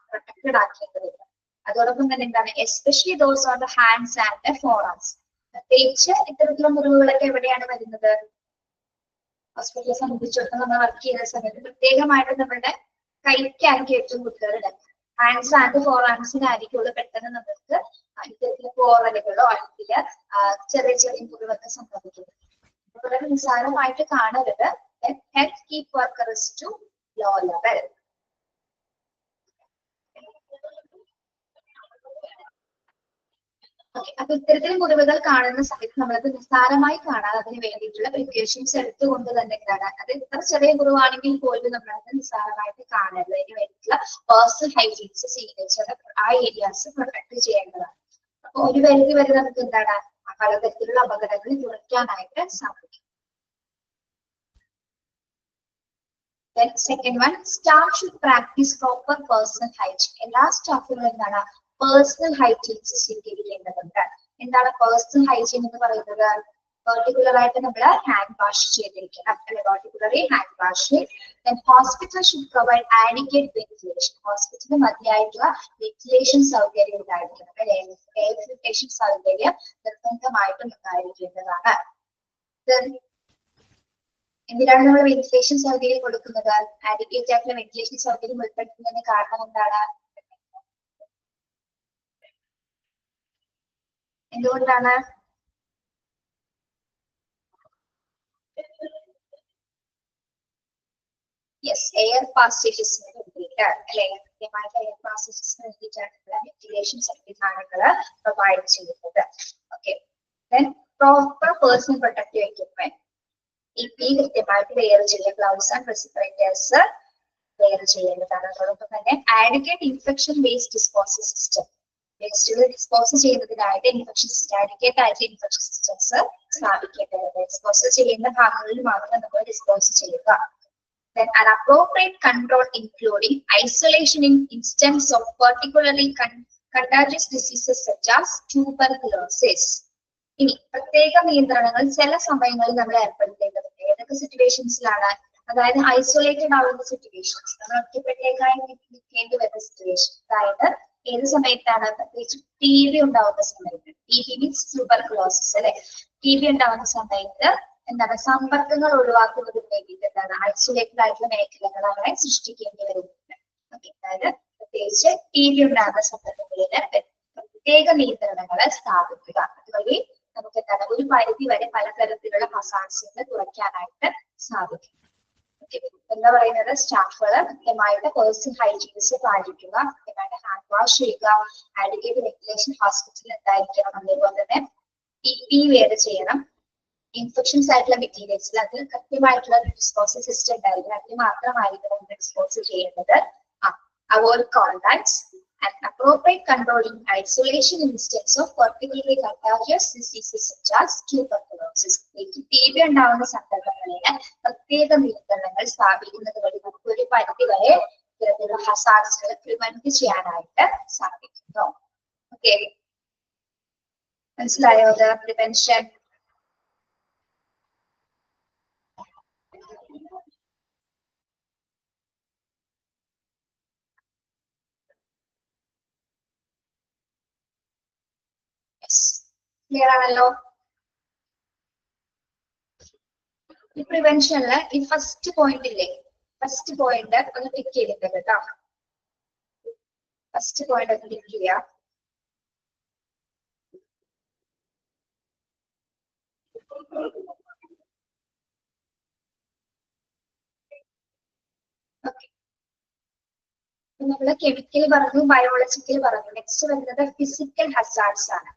പ്രൊട്ടക്റ്റഡ് ആക്കേണ്ടതുണ്ട്. അതോടൊപ്പം തന്നെ എന്താണ് especially those on the hands and forearms. പ്രത്യേകിച്ച് ഇത്തരത്തിലുള്ള മുറിവുകളൊക്കെ എവിടെയാണ് വരുന്നത്? ഹോസ്പിറ്റലിനെ സംബന്ധിച്ചിടത്തോളം നമ്മൾ വർക്ക് ചെയ്യുന്ന സമയത്ത് പ്രത്യേകമായിട്ട് നമ്മുടെ കൈക്കായിരിക്കും ഏറ്റവും കൂടുതൽ, ഹാൻഡ്സ് ആൻഡ് ഫോർആംസിനായിരിക്കും പെട്ടെന്ന് നമുക്ക് ഇത്തരത്തിലുള്ള കോറലുകളോ അല്ലെങ്കിൽ ചെറിയ ചെറിയ മുറിവൊക്കെ സംഭവിക്കുന്നത്. വളരെ നിസ്സാരമായിട്ട് കാണരുത്. Help keep workers to low level. Okay, അപ്പൊ ഇത്തരത്തിൽ മുറിവുകൾ കാണുന്ന സമയത്ത് നമ്മളത് നിസ്സാരമായി കാണാതെ അതിന് വേണ്ടിയിട്ടുള്ള പ്രിക്കോഷൻസ് എടുത്തുകൊണ്ട് തന്നെ എന്താണ്, അത് ഇത്ര ചെറിയ മുറിവാണെങ്കിൽ പോലും നമ്മളത് നിസ്സാരമായിട്ട് കാണരുത്. അതിന് വേണ്ടിയിട്ടുള്ള പേഴ്സണൽ ഹൈജീൻസ് സ്വീകരിച്ചത് ആ ഏരിയാസ് പ്രൊട്ടക്ട് ചെയ്യേണ്ടതാണ്. അപ്പൊ ഒരു പരിധി വരെ നമുക്ക് എന്താണ് പലതരത്തിലുള്ള അപകടങ്ങൾ കുറയ്ക്കാനായിട്ട് സാധിക്കും. Then second one, staff should practice proper personal hygiene. എല്ലാ സ്റ്റാഫുകളും എന്താണ് പേഴ്സണൽ ഹൈജീൻസ് സ്വീകരിക്കേണ്ടതുണ്ട്. എന്താണ് പേഴ്സണൽ ഹൈജീൻ എന്ന് പറയുന്നത്? പെർട്ടിക്കുലർ ആയിട്ട് നമ്മൾ ഹാൻഡ് വാഷ് ചെയ്തിരിക്കണം, അല്ലെ? Particularly hand wash. Then hospital should provide adequate ventilation. ഹോസ്പിറ്റലിൽ മതിയായിട്ടുള്ള വെന്റിലേഷൻ സൗകര്യം ഉണ്ടായിരിക്കണം, അല്ലെ? എയർ ഫിൽട്രേഷൻ സൗകര്യം നിർബന്ധമായിട്ടും ഉണ്ടായിരിക്കേണ്ടതാണ്. Then എന്തിനാണ് നമ്മൾ വെന്റിലേഷൻ സൗകര്യം കൊടുക്കുന്നത്? ആഡിക്വേറ്റ് ആയിട്ടുള്ള വെന്റിലേഷൻ സൗകര്യം ഉൾപ്പെടുത്തുന്നതിന് കാരണം എന്താണ്? എന്തുകൊണ്ടാണ്? യെസ്, എയർ പാസേജസിന് വേണ്ടിയിട്ട്, അല്ലെ? കൃത്യമായിട്ട് എയർ പാസേജസിന് വേണ്ടിയിട്ടാണ് വെന്റിലേഷൻ സംവിധാനങ്ങൾ പ്രൊവൈഡ് ചെയ്യുന്നത്. Okay, then proper personal protective equipment. ഈ കൃത്യമായിട്ട് വെയർ ചെയ്യുക, ഗ്ലൗസ് ആൻഡ് റെസ്പിറേറ്റേഴ്സ് വെയർ ചെയ്യേണ്ടതാണ്. അതോടൊപ്പം തന്നെ adequate infection waste disposal system, വേസ്റ്റുകൾ ഡിസ്പോസ് ചെയ്യുന്നതിനായിട്ട് ഇൻഫെക്ഷൻ സിസ്റ്റം, ആഡിക്വേറ്റ് ആയിട്ട് ഇൻഫെക്ഷൻ സിസ്റ്റംസ് സ്ഥാപിക്കേണ്ടതുണ്ട്. ഡിസ്പോസ് ചെയ്യുന്ന ഭാഗങ്ങളിൽ മാത്രം നമ്മൾ ഡിസ്പോസ് ചെയ്യുക. Then an appropriate control including isolation in instance of particularly contagious diseases such as tuberculosis. ഇനി പ്രത്യേക നിയന്ത്രണങ്ങൾ ചില സമയങ്ങളിൽ നമ്മൾ ഏർപ്പെടുത്തേണ്ടതുണ്ട്. ഏതൊക്കെ സിറ്റുവേഷൻസിലാണ്? അതായത് ഐസൊലേറ്റഡ് ആവുന്ന സിറ്റുവേഷൻസ്, നമ്മൾ ഒറ്റപ്പെട്ടേക്കായി നിൽക്കേണ്ടി വരുന്ന സിറ്റുവേഷൻ. അതായത് ഏത് സമയത്താണ്? പ്രത്യേകിച്ച് TB ഉണ്ടാവുന്ന സമയത്ത്. TB മീൻസ് ട്യൂബർകുലോസിസ്, അല്ലെ? TB ഉണ്ടാവുന്ന സമയത്ത് എന്താണ് സമ്പർക്കങ്ങൾ ഒഴിവാക്കുന്നതിന് വേണ്ടിയിട്ട് എന്താണ് ഐസൊലേറ്റഡ് ആയിട്ടുള്ള മേഖലകൾ അങ്ങനെ സൃഷ്ടിക്കേണ്ടി വരുന്നുണ്ട്. ഓക്കെ, അതായത് പ്രത്യേകിച്ച് TB ഉണ്ടാകുന്ന സന്ദർഭങ്ങളിൽ പ്രത്യേക നിയന്ത്രണങ്ങൾ സ്ഥാപിക്കുക. അതുവഴി നമുക്ക് എന്താണ് ഒരു പരിധി വരെ പലതരത്തിലുള്ള ഹസാർഡ്സുകൾ കുറയ്ക്കാനായിട്ട് സാധിക്കും. ഓക്കെ, എന്താ പറയുന്നത്? സ്റ്റാഫുകൾ കൃത്യമായിട്ട് പേഴ്സണൽ ഹൈജീൻസ് പാലിക്കുക, കൃത്യമായിട്ട് ഹാൻഡ് വാഷ് ചെയ്യുക, ആഡിക്വേറ്റ് വെന്റിലേഷൻ ഹോസ്പിറ്റലിൽ ഉണ്ടായിരിക്കണം, അതേപോലെ തന്നെ PPE വെയർ ചെയ്യണം. ഇൻഫെക്ഷൻസ് ആയിട്ടുള്ള മെറ്റീരിയൽസിൽ അത് കൃത്യമായിട്ടുള്ള ഡിസ്പോസൽ സിസ്റ്റം ഉണ്ടായിരിക്കണം. അതിന് മാത്രമായിരിക്കണം ഡിസ്പോസ് ചെയ്യേണ്ടത്. Avoid contacts and appropriate control in isolation in instance of particularly contagious diseases such as tuberculosis. TB ഉണ്ടാവുന്ന സന്ദർഭങ്ങളിൽ പ്രത്യേക നിയന്ത്രണങ്ങൾ സ്ഥാപിക്കുന്നത് വഴി നമുക്ക് ഒരു പരിധി വരെ ഇത്തരത്തിലുള്ള ഹസാർഡ്സുകൾ പ്രിവെന്റ് ചെയ്യാനായിട്ട് സാധിക്കുന്നു. ഓക്കെ, മനസ്സിലായോ? പ്രിവെൻഷൻ. ക്ലിയർ ആണല്ലോ? ഈ പ്രിവെൻഷനില് ഈ ഫസ്റ്റ് പോയിന്റ് ഇല്ലേ, ഫസ്റ്റ് പോയിന്റ് ഒന്ന് ടിക്ക് ചെയ്തിട്ട് കേട്ടോ. ഫസ്റ്റ് പോയിന്റ് ഒന്ന് ടിക്ക് ചെയ്യാം. നമ്മള് കെമിക്കൽ പറഞ്ഞു, ബയോളജിക്കൽ പറഞ്ഞു. നെക്സ്റ്റ് വരുന്നത് ഫിസിക്കൽ ഹസാർഡ്സ് ആണ്.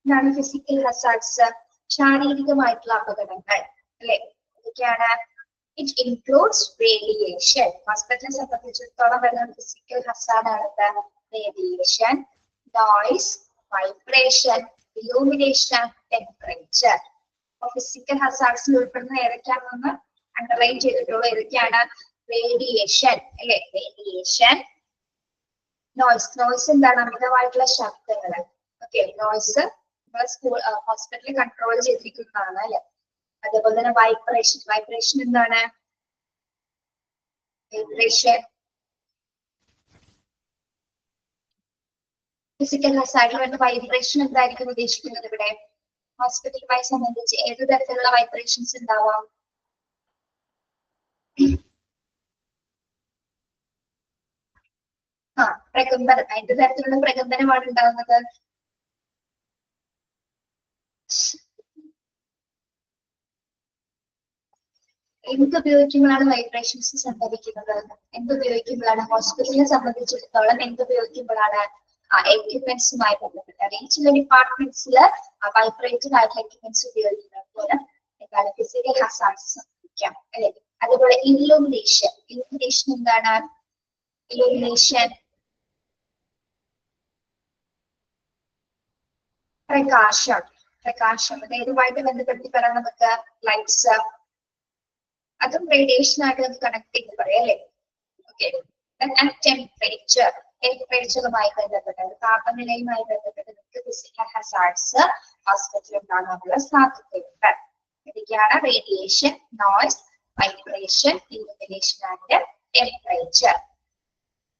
എന്താണ് ഫിസിക്കൽ ഹസാർഡ്സ്? ശാരീരികമായിട്ടുള്ള അപകടങ്ങൾ, അല്ലെ? ഇതൊക്കെയാണ്. It includes radiation. ഹോസ്പിറ്റലിനെ സംബന്ധിച്ചിടത്തോളം വരുന്ന ഫിസിക്കൽ ഹസാർഡ് ആണ് radiation, noise, vibration, illumination, temperature. Physical ഹസാർഡ്സിൽ ഉൾപ്പെടുന്ന ഏതൊക്കെയാണെന്ന് അണ്ടർലൈൻ ചെയ്തിട്ടുള്ള ഏതൊക്കെയാണ്? റേഡിയേഷൻ, അല്ലെ? റേഡിയേഷൻ. നോയ്സ്, നോയ്സ് എന്താണ്? അമിതമായിട്ടുള്ള ശബ്ദങ്ങൾ. ഓക്കെ, നോയ്സ് നമ്മളെ സ്കൂൾ ഹോസ്പിറ്റലിൽ കൺട്രോൾ ചെയ്തിരിക്കുന്നതാണ്, അല്ലെ? അതേപോലെ തന്നെ വൈബ്രേഷൻ, വൈബ്രേഷൻ എന്താണ്? വൈബ്രേഷൻ ഫിസിക്കൽ ഹസാർഡിൽ വരുന്ന വൈബ്രേഷൻ എന്തായിരിക്കും ഉദ്ദേശിക്കുന്നത് ഇവിടെ? ഹോസ്പിറ്റലുമായി സംബന്ധിച്ച് ഏത് തരത്തിലുള്ള വൈബ്രേഷൻസ് ഉണ്ടാവാം? പ്രകമ്പനം. എന്ത് തരത്തിലുള്ള പ്രകമ്പനമാണ് ഉണ്ടാകുന്നത്? എന്തുപയോഗിക്കുമ്പോഴാണ് വൈബ്രേഷൻസ് സംഭവിക്കുന്നത്? എന്തുപയോഗിക്കുമ്പോഴാണ്? ഹോസ്പിറ്റലിനെ സംബന്ധിച്ചിടത്തോളം എന്തുപയോഗിക്കുമ്പോഴാണ് എക്യുപ്മെന്റ്സുമായി ബന്ധപ്പെട്ട ചില ഡിപ്പാർട്ട്മെന്റ്സിൽ വൈബ്രേറ്റഡ് ആയിട്ടുള്ള എക്യുപ്മെന്റ്സ് ഉപയോഗിക്കുന്നത് പോലെ എന്താണ് ഫിസിക്കൽ ഹസാർഡ്സ് സംഭവിക്കാം അല്ലെ. അതുപോലെ ഇല്ലുമിനേഷൻ എന്താണ്? ഇല്ലുമിനേഷൻ പ്രകാശം ഇതുമായിട്ട് ബന്ധപ്പെടുത്തി പറയാൻ നമുക്ക് ലൈറ്റ്സ്, അതും റേഡിയേഷൻ ആയിട്ട് നമുക്ക് കണക്ട് ചെയ്ത് പറയാം അല്ലെ. ഓക്കെ, ടെമ്പറേച്ചറുമായി ബന്ധപ്പെട്ടത്, താപനിലയുമായി ബന്ധപ്പെട്ട് നമുക്ക് ഫിസിക്കൽ ഹസാർഡ്സ് ഹോസ്പിറ്റലിൽ ഉണ്ടാകാനുള്ള സാധ്യതയുണ്ട്. ഇതൊക്കെയാണ് radiation, noise, vibration, illumination and temperature.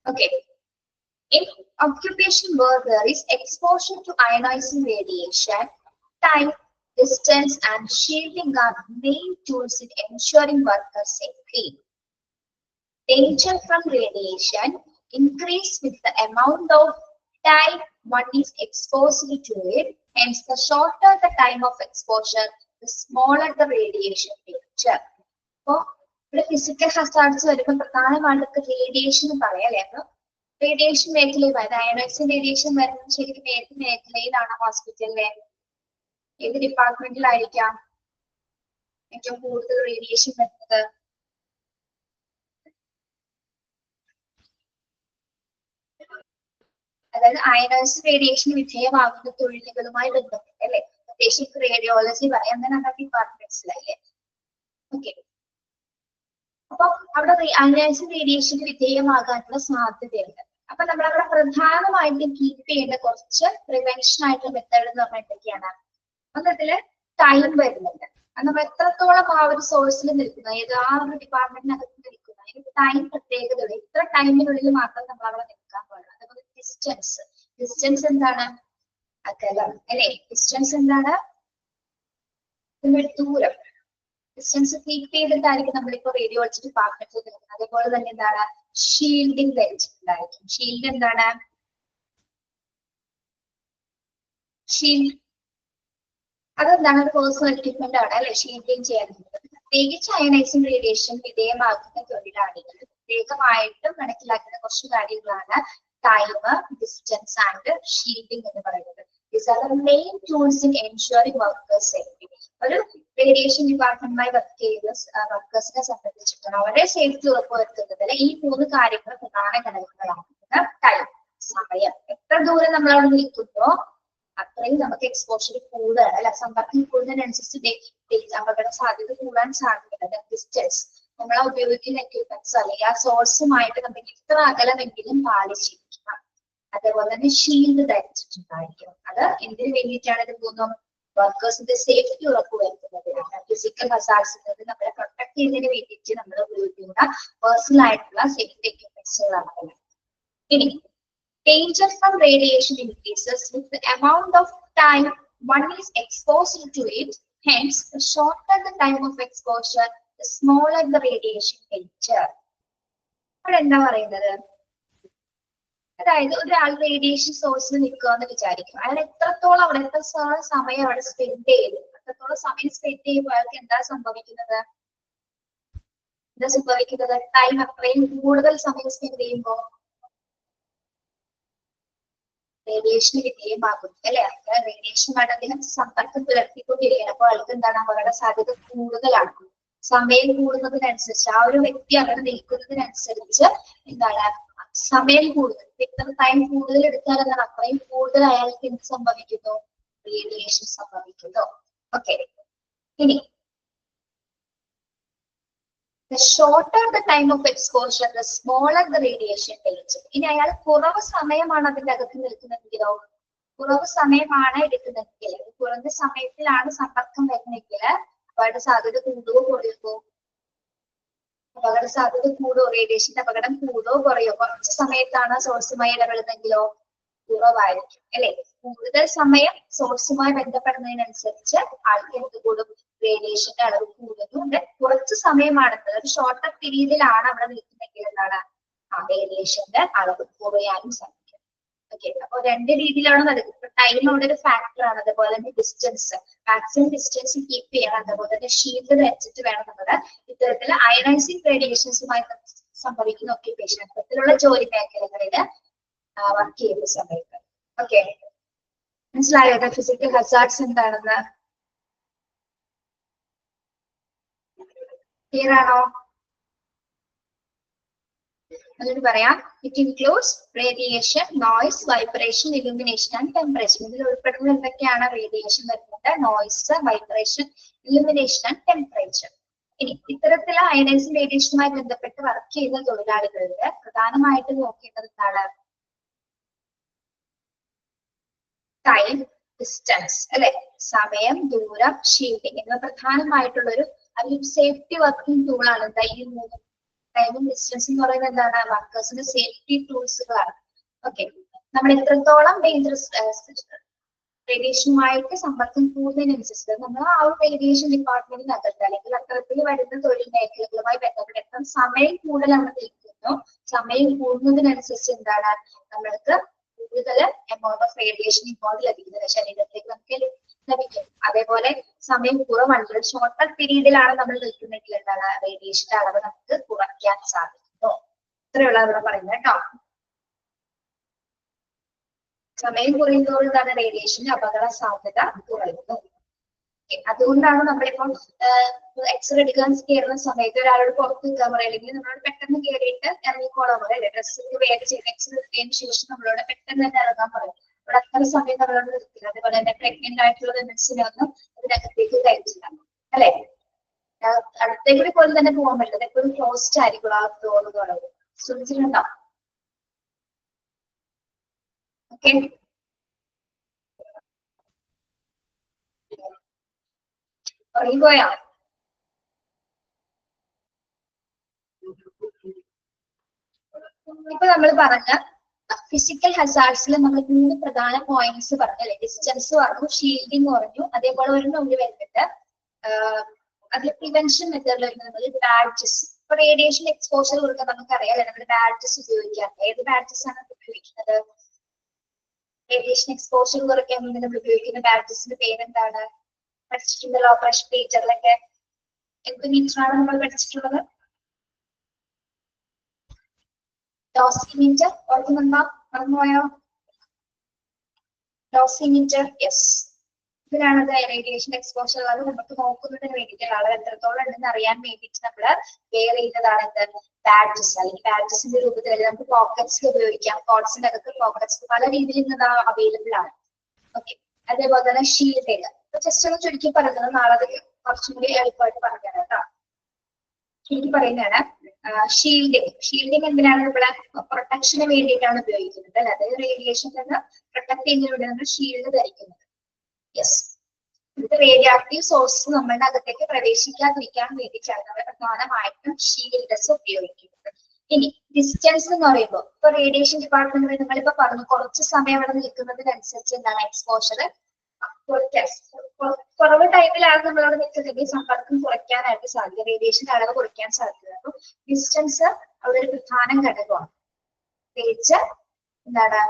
Okay. In occupation where there is exposure to ionizing radiation, time, distance and shielding are main tools in ensuring worker safety. Danger from radiation increase with the amount of time one is exposed to it. Hence, the shorter the time of exposure, the smaller the radiation danger. അപ്പൊ ഇവിടെ ഫിസിക്കൽ ഹസാർഡ്സ് വരുമ്പോൾ പ്രധാനമായിട്ട് റേഡിയേഷൻ പറയാം അല്ലെ. അപ്പൊ റേഡിയേഷൻ മേഖലയുമായി അയണൈസിംഗ് റേഡിയേഷൻ വരുന്നത് ശരിക്കും ഏത് മേഖലയിലാണ്? ഹോസ്പിറ്റലിലെ ഏത് ഡിപ്പാർട്ട്മെന്റിലായിരിക്കാം ഏറ്റവും കൂടുതൽ റേഡിയേഷൻ വരുന്നത്? അതായത് അയണൈസിംഗ് റേഡിയേഷൻ വിധേയമാകുന്ന തൊഴിലുകളുമായി ബന്ധപ്പെട്ട് അല്ലെ. പ്രത്യേകിച്ച് റേഡിയോളജി പറയാം, അങ്ങനെ നമ്മുടെ ഡിപ്പാർട്ട്മെന്റ്സിലല്ലേ. ഓക്കെ, അപ്പൊ അവിടെ അയണൈസിംഗ് റേഡിയേഷന് വിധേയമാകാനുള്ള സാധ്യതയുണ്ട്. അപ്പൊ നമ്മളവിടെ പ്രധാനമായിട്ടും കീപ്പ് ചെയ്യേണ്ട കുറച്ച് പ്രിവെൻഷൻ ആയിട്ടുള്ള മെത്തേഡ് എന്ന് പറഞ്ഞാൽ എന്തൊക്കെയാണ്? ഒന്നതില് ടൈം വരുന്നുണ്ട്. നമ്മൾ എത്രത്തോളം ആ ഒരു സോഴ്സിൽ നിൽക്കുന്ന, ഏത് ആ ഒരു ഡിപ്പാർട്ട്മെന്റിനകത്ത് നിൽക്കുന്ന അതിന് ടൈം പ്രത്യേകതകൾ, ഇത്ര ടൈമിനുള്ളിൽ മാത്രം നമ്മൾ അവിടെ നിൽക്കാൻ പാടില്ല. അതുപോലെ ഡിസ്റ്റൻസ് എന്താണ്? അകലം അല്ലെ. ഡിസ്റ്റൻസ് എന്താണ്? ദൂരം. ഡിസ്റ്റൻസ് കീപ്പ് ചെയ്തിട്ടായിരിക്കും നമ്മളിപ്പോ റേഡിയോളജി ഡിപ്പാർട്ട്മെന്റിൽ നിൽക്കുന്നത്. അതേപോലെ തന്നെ എന്താണ്? ഷീൽഡിംഗ് ധരിച്ചിട്ടുണ്ടായിരിക്കും. ഷീൽഡ് എന്താണ്? ഷീൽഡ് അതെന്താണ്? ഒരു പേഴ്സണൽ എക്യുപ്മെന്റ് ആണ് അല്ലെ, ഷീൽഡിംഗ് ചെയ്യുന്നത്. പ്രത്യേകിച്ച് അയണൈസിംഗ് റേഡിയേഷൻ വിധേയമാക്കുന്ന തൊഴിലാളികൾ പ്രത്യേകമായിട്ടും മനസ്സിലാക്കുന്ന കുറച്ച് കാര്യങ്ങളാണ് ടൈം, ഡിസ്റ്റൻസ് ആൻഡ് ഷീൽഡിംഗ് എന്ന് പറയുന്നത്. These are the main tools in ensuring workers' safety. ഒരു റേഡിയേഷൻ ഡിപ്പാർട്ട്മെന്റുമായി വർക്ക് ചെയ്യുന്ന വർക്കേഴ്സിനെ സംബന്ധിച്ചിടത്തോളം അവരുടെ സേഫ്റ്റി ഉറപ്പുവരുത്തുന്നതിൽ ഈ 3 കാര്യങ്ങൾ പ്രധാന ഘടകങ്ങളാണ്. ടൈം, സമയം, എത്ര ദൂരം നമ്മൾ അവിടെ നിൽക്കുന്നോ അത്രയും നമുക്ക് എക്സ്പോഷർ കൂടുതലാണ് അല്ല, സമ്പർക്കം കൂടുന്നതിനനുസരിച്ച് അപകട സാധ്യത കൂടാൻ സാധ്യതയുണ്ട്. ഡിസ്റ്റൻസ്, നമ്മൾ ഉപയോഗിക്കുന്ന എക്യുപ്മെന്റ്സ് അല്ലെങ്കിൽ ആ സോഴ്സുമായിട്ട് നമുക്ക് ഇത്ര അകലമെങ്കിലും പാലിച്ചിരിക്കണം. അതേപോലെ തന്നെ ഷീൽഡ് ധരിച്ചിട്ടുണ്ടായിരിക്കും. അത് എന്തിനു വേണ്ടിയിട്ടാണ്? ഇത് മൂന്നും വർക്കേഴ്സിന്റെ സേഫ്റ്റി ഉറപ്പുവരുത്തുന്നതിനാണ്. ഫിസിക്കൽ ഹസാർഡ്സിൽ നിന്ന് നമ്മളെ പ്രൊട്ടക്ട് ചെയ്യുന്നതിന് വേണ്ടിയിട്ട് നമ്മൾ ഉപയോഗിക്കുന്ന പേഴ്സണൽ ആയിട്ടുള്ള സേഫ്റ്റി എക്യുപ്മെന്റ്സുകളാണ്. ഇനി danger from radiation increases with the amount of time one is exposed to it. Hence, the shorter the time of exposure, the smaller the radiation danger. അവിടെ എന്താ പറയുന്നത്? അതായത് ഒരാൾ റേഡിയേഷൻ സോഴ്സിൽ നിൽക്കുക എന്ന് വിചാരിക്കും. അയാൾ എത്രത്തോളം അവിടെ എത്രത്തോളം സമയം അവിടെ സ്പെൻഡ് ചെയ്തു, എത്രത്തോളം സമയം സ്പെൻഡ് ചെയ്യുമ്പോൾ അയാൾക്ക് എന്താ സംഭവിക്കുന്നത്? ടൈം അത്രയും കൂടുതൽ സമയം സ്പെൻഡ് ചെയ്യുമ്പോൾ റേഡിയേഷന് വിധേയമാകും അല്ലെ. റേഡിയേഷനുമായിട്ട് അദ്ദേഹം സമ്പർക്കം പുലർത്തിക്കൊണ്ടിരിക്കുകയാണ്. അപ്പൊ ആൾക്ക് എന്താണ്? അപകട സാധ്യത കൂടുതലാണ്. സമയം കൂടുന്നതിനനുസരിച്ച് ആ ഒരു വ്യക്തി അവിടെ നിൽക്കുന്നതിനനുസരിച്ച് എന്താണ്? സമയം കൂടുതൽ, ഇത്ര ടൈം കൂടുതൽ എടുത്താൽ എന്താണ്? അത്രയും കൂടുതൽ അയാൾക്ക് എന്ത് സംഭവിക്കുന്നു? റേഡിയേഷൻ സംഭവിക്കുന്നു. ഓക്കെ, ഇനി the shorter the time of exposure, the smaller the radiation danger. ഇനി അയാൾ കുറവ് സമയമാണ് അതിന്റെ അകത്ത് നിൽക്കുന്നതെങ്കിലോ, കുറവ് സമയമാണ് എടുക്കുന്നതെങ്കിൽ, കുറഞ്ഞ സമയത്തിലാണ് സമ്പർക്കം വരുന്നതെങ്കിൽ അപകട സാധ്യത കൂടുകയോ കുറയുമോ? അപകട സാധ്യത കൂടുമോ? റേഡിയേഷന്റെ അപകടം കൂടുകയോ കുറയോ? കുറച്ച് സമയത്താണ് സോഴ്സുമായി ഇടപെടുന്നെങ്കിലോ കുറവായിരിക്കും അല്ലെ. കൂടുതൽ സമയം സോഴ്സുമായി ബന്ധപ്പെടുന്നതിനനുസരിച്ച് ആൾക്ക് എന്ത് കൂടും? റേഡിയേഷന്റെ അളവ് കൂടുന്നുണ്ട്. കുറച്ച് സമയമാണ്, ഒരു ഷോർട്ടർ പീരീഡിലാണ് അവിടെ നിൽക്കുന്നെങ്കിൽ എന്താണ്? ആ റേഡിയേഷന്റെ അളവ് കുറയാനും സാധിക്കും. ഓക്കെ, അപ്പൊ 2 രീതിയിലാണ് നടക്കുന്നത്. ടൈം അവിടെ ഒരു ഫാക്ടറാണ്. അതുപോലെ തന്നെ ഡിസ്റ്റൻസ്, മാക്സിമം ഡിസ്റ്റൻസ് കീപ്പ് ചെയ്യണം. അതുപോലെ തന്നെ ഷീൽഡ് ധരിച്ചിട്ട് വേണം നമ്മൾ ഇത്തരത്തിൽ അയണൈസിംഗ് റേഡിയേഷൻസുമായി സംഭവിക്കുന്ന ഒക്യുപേഷൻ, അത്തരത്തിലുള്ള ജോലി മേഖലകളിൽ വർക്ക് ചെയ്യുന്ന സമയത്ത്. ഓക്കെ, മനസ്സിലായോ ഫിസിക്കൽ ഹസാർഡ്സ് എന്താണെന്ന്? ക്ലിയർ ആണോ? എന്നിട്ട് പറയാം, it includes radiation, noise, vibration, illumination and temperature. ഇതിൽ ഉൾപ്പെടുന്നത് എന്തൊക്കെയാണ്? റേഡിയേഷൻ വരുന്നുണ്ട്, noise, vibration, illumination and temperature. ഇനി ഇത്തരത്തിലുള്ള അയനൈസിംഗ് റേഡിയേഷനുമായി ബന്ധപ്പെട്ട് വർക്ക് ചെയ്യുന്ന തൊഴിലാളികളിൽ പ്രധാനമായിട്ട് നോക്കേണ്ടത് എന്താണ്? ടൈം, ഡിസ്റ്റൻസ് അല്ലെ, സമയം, ദൂരം, ഷീൽഡിങ് എന്നിവ പ്രധാനമായിട്ടുള്ള ഒരു സേഫ്റ്റി വർക്കിംഗ് ടൂൾ ആണ് എന്താ ഈ മൂന്ന്. ടൈമും ഡിസ്റ്റൻസ് എന്ന് പറയുന്നത് എന്താണ്? വർക്കേഴ്സിന്റെ സേഫ്റ്റി ടൂൾസുകളാണ്. ഓക്കെ, നമ്മൾ എത്രത്തോളം ഡേഞ്ചറസ് റേഡിയേഷനുമായിട്ട് സമ്പർക്കം കൂടുന്നതിനനുസരിച്ച് നമ്മൾ ആ ഒരു റേഡിയേഷൻ ഡിപ്പാർട്ട്മെന്റിനകത്ത് അല്ലെങ്കിൽ അത്തരത്തിൽ വരുന്ന തൊഴിൽ മേഖലകളുമായി ബന്ധപ്പെട്ട് എത്ര സമയം കൂടുതൽ നമ്മൾ നിൽക്കുന്നു, സമയം കൂടുന്നതിനനുസരിച്ച് എന്താണ് നമ്മൾക്ക് കൂടുതൽ എമൗണ്ട് ഓഫ് റേഡിയേഷൻ ഇങ്ങോട്ട് ലഭിക്കുന്നത് ശരീരത്തിലേക്ക് നമുക്ക് ലഭിക്കും. അതേപോലെ സമയം കുറവാണെങ്കിൽ ഷോർട്ടർ പീരീഡിലാണ് നമ്മൾ നിൽക്കുന്നെങ്കിൽ എന്താണ് റേഡിയേഷന്റെ അളവ് നമുക്ക് കുറയ്ക്കാൻ സാധിക്കുന്നു. ഇത്രയുള്ള ഇവിടെ പറയുന്നത് കേട്ടോ. സമയം കുറയുന്നതോടും എന്താണ് റേഡിയേഷന്റെ അപകട സാധ്യത കുറയുന്നു. അതുകൊണ്ടാണ് നമ്മളിപ്പോൾ എക്സ്റേ എടുക്കാൻ കയറുന്ന സമയത്ത് ഒരാളോട് പുറത്ത് നിൽക്കാൻ പറയാം, അല്ലെങ്കിൽ നമ്മളോട് പെട്ടെന്ന് കയറിയിട്ട് ഇറങ്ങിക്കോളാൻ പറയും. ഡ്രസ്സിന് വേറെ ചെയ്ത് എക്സ്റേ എടുത്തതിന് ശേഷം നമ്മളോട് പെട്ടെന്ന് തന്നെ ഇറങ്ങാൻ പറയും. ഇവിടെ അത്ര സമയം നമ്മളോട് നിർത്തില്ല. അതേപോലെ തന്നെ പ്രഗ്നന്റ് ആയിട്ടുള്ള വിമൻസിനൊന്നും ഇതിനകത്തേക്ക് കയറ്റില്ല അല്ലെ. അടുത്തേക്കൂടി പോലെ തന്നെ പോകാൻ പറ്റില്ല, എപ്പോഴും ക്ലോസ്ഡ് ആയിരിക്കും ആ ഡോറുകൾ. ശ്രദ്ധിച്ചിട്ടുണ്ടോ? ഓക്കെ, ഉറങ്ങിപ്പോയാ? ഇപ്പൊ നമ്മൾ പറഞ്ഞ ഫിസിക്കൽ ഹസാർഡ്സിൽ നമ്മൾ 3 പ്രധാന പോയിന്റ്സ് പറഞ്ഞല്ലേ. ഡിസ്റ്റൻസ് പറഞ്ഞു, ഷീൽഡിങ് പറഞ്ഞു, അതേപോലെ ഒരു നൂല് വരുന്നുണ്ട്. അതിൽ പ്രിവെൻഷൻ മെത്തേഡിൽ വരുന്നത് ബാഡ്ജസ്. ഇപ്പൊ റേഡിയേഷൻ എക്സ്പോഷർ കൊടുക്കാൻ നമുക്കറിയാം നമ്മൾ ബാഡ്ജസ് ഉപയോഗിക്കാം. ഏത് ബാഡ്ജസ് ആണ് ഉപയോഗിക്കുന്നത്? റേഡിയേഷൻ എക്സ്പോഷർ കുറയ്ക്കാൻ വേണ്ടി നമ്മൾ ഉപയോഗിക്കുന്ന ബാഡ്ജസിന്റെ പേരെന്താണ്? പഠിച്ചിട്ടുണ്ടല്ലോ ഓപ്പറേഷൻ തിയേറ്ററിലൊക്കെ. എന്ത് മീറ്ററാണ് നമ്മൾ പഠിച്ചിട്ടുള്ളത്? ഡോസിമീറ്റർ. ഓർക്കുന്നുണ്ടോ? മറന്നുപോയോ? Dosimeter, yes. ഇതിനാണ് റേഡിയേഷൻ എക്സ്പോഷർ അത് നമുക്ക് നോക്കുന്നതിന് വേണ്ടിയിട്ട് അളവ് എത്രത്തോളം ഉണ്ടെന്ന് അറിയാൻ വേണ്ടിയിട്ട് നമ്മൾ വെയർ ചെയ്യുന്നതാണ് എന്ത്? ബാഡ്ജസ്. അല്ലെങ്കിൽ ബാഡ്ജസിന്റെ രൂപത്തിൽ നമുക്ക് പോക്കറ്റ്സ് ഉപയോഗിക്കാം. പോക്കറ്റ്സിന്റെ അകത്ത് പോക്കറ്റ്സ് പല രീതിയിൽ നിന്ന് അവൈലബിൾ ആണ്. ഓക്കെ, അതേപോലെ തന്നെ ഷീൽഡിങ്. ജസ്റ്റ് ഒന്ന് ചുരുക്കി പറയുന്നത്, നാളെ അത് കുറച്ചും കൂടി എളുപ്പമായിട്ട് പറഞ്ഞു തരാം കേട്ടോ. ചുരുക്കി പറയുന്നതാണ് ഷീൽഡിങ്. ഷീൽഡിങ് എന്തിനാണ്? ഇവിടെ പ്രൊട്ടക്ഷന് വേണ്ടിയിട്ടാണ് ഉപയോഗിക്കുന്നത് അല്ലെ. അതായത് റേഡിയേഷനിൽ നിന്ന് പ്രൊട്ടക്ട് ചെയ്യുന്നതിലൂടെ നമ്മൾ ഷീൽഡ് ധരിക്കുന്നത്. യെസ്, ഇത് റേഡിയോ ആക്റ്റീവ് സോഴ്സ് നമ്മളുടെ അകത്തേക്ക് പ്രവേശിക്കാതിരിക്കാൻ വേണ്ടിയിട്ടാണ് നമ്മൾ പ്രധാനമായിട്ടും ഷീൽഡ്സ് ഉപയോഗിക്കുന്നത്. ഇനി ഡിസ്റ്റൻസ് എന്ന് പറയുമ്പോൾ ഇപ്പൊ റേഡിയേഷൻ ഡിപ്പാർട്ട്മെന്റിൽ നമ്മളിപ്പോ പറഞ്ഞു കുറച്ച് സമയം അവിടെ നിൽക്കുന്നതിനനുസരിച്ച് എന്താണ് എക്സ്പോഷർ കുറയ്ക്കാൻ. കുറവ് ടൈമിലാണ് നമ്മളവിടെ നിൽക്കുന്നതെങ്കിൽ സമ്പർക്കം കുറയ്ക്കാനായിട്ട് സാധിക്കും, റേഡിയേഷന്റെ അളവ് കുറയ്ക്കാൻ സാധിക്കുന്നത്. അപ്പൊ ഡിസ്റ്റൻസ് അവിടെ ഒരു പ്രധാന ഘടകമാണ്. പ്രത്യേകിച്ച് എന്താണ്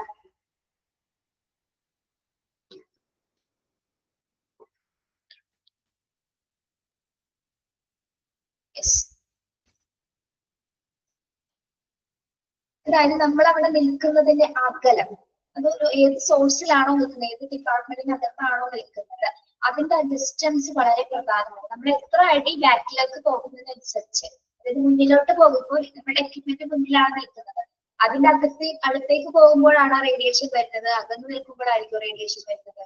അതായത് നമ്മൾ അവിടെ നിൽക്കുന്നതിന്റെ അകലം, അത് ഏത് സോഴ്സിലാണോ നിൽക്കുന്നത്, ഏത് ഡിപ്പാർട്ട്മെന്റിനകത്താണോ നിൽക്കുന്നത്, അതിന്റെ ഡിസ്റ്റൻസ് വളരെ പ്രധാനമാണ്. നമ്മൾ എത്ര അടി ബാക്കിലേക്ക് പോകുന്നതിനനുസരിച്ച്, അതായത് മുന്നിലോട്ട് പോകുമ്പോൾ നമ്മുടെ എക്യുപ്മെന്റ് മുന്നിലാണ് നിൽക്കുന്നത്, അതിന്റെ അടുത്തേക്ക് പോകുമ്പോഴാണ് റേഡിയേഷൻ വരുന്നത്, അകന്ന് നിൽക്കുമ്പോഴായിരിക്കും റേഡിയേഷൻ വരുന്നത്.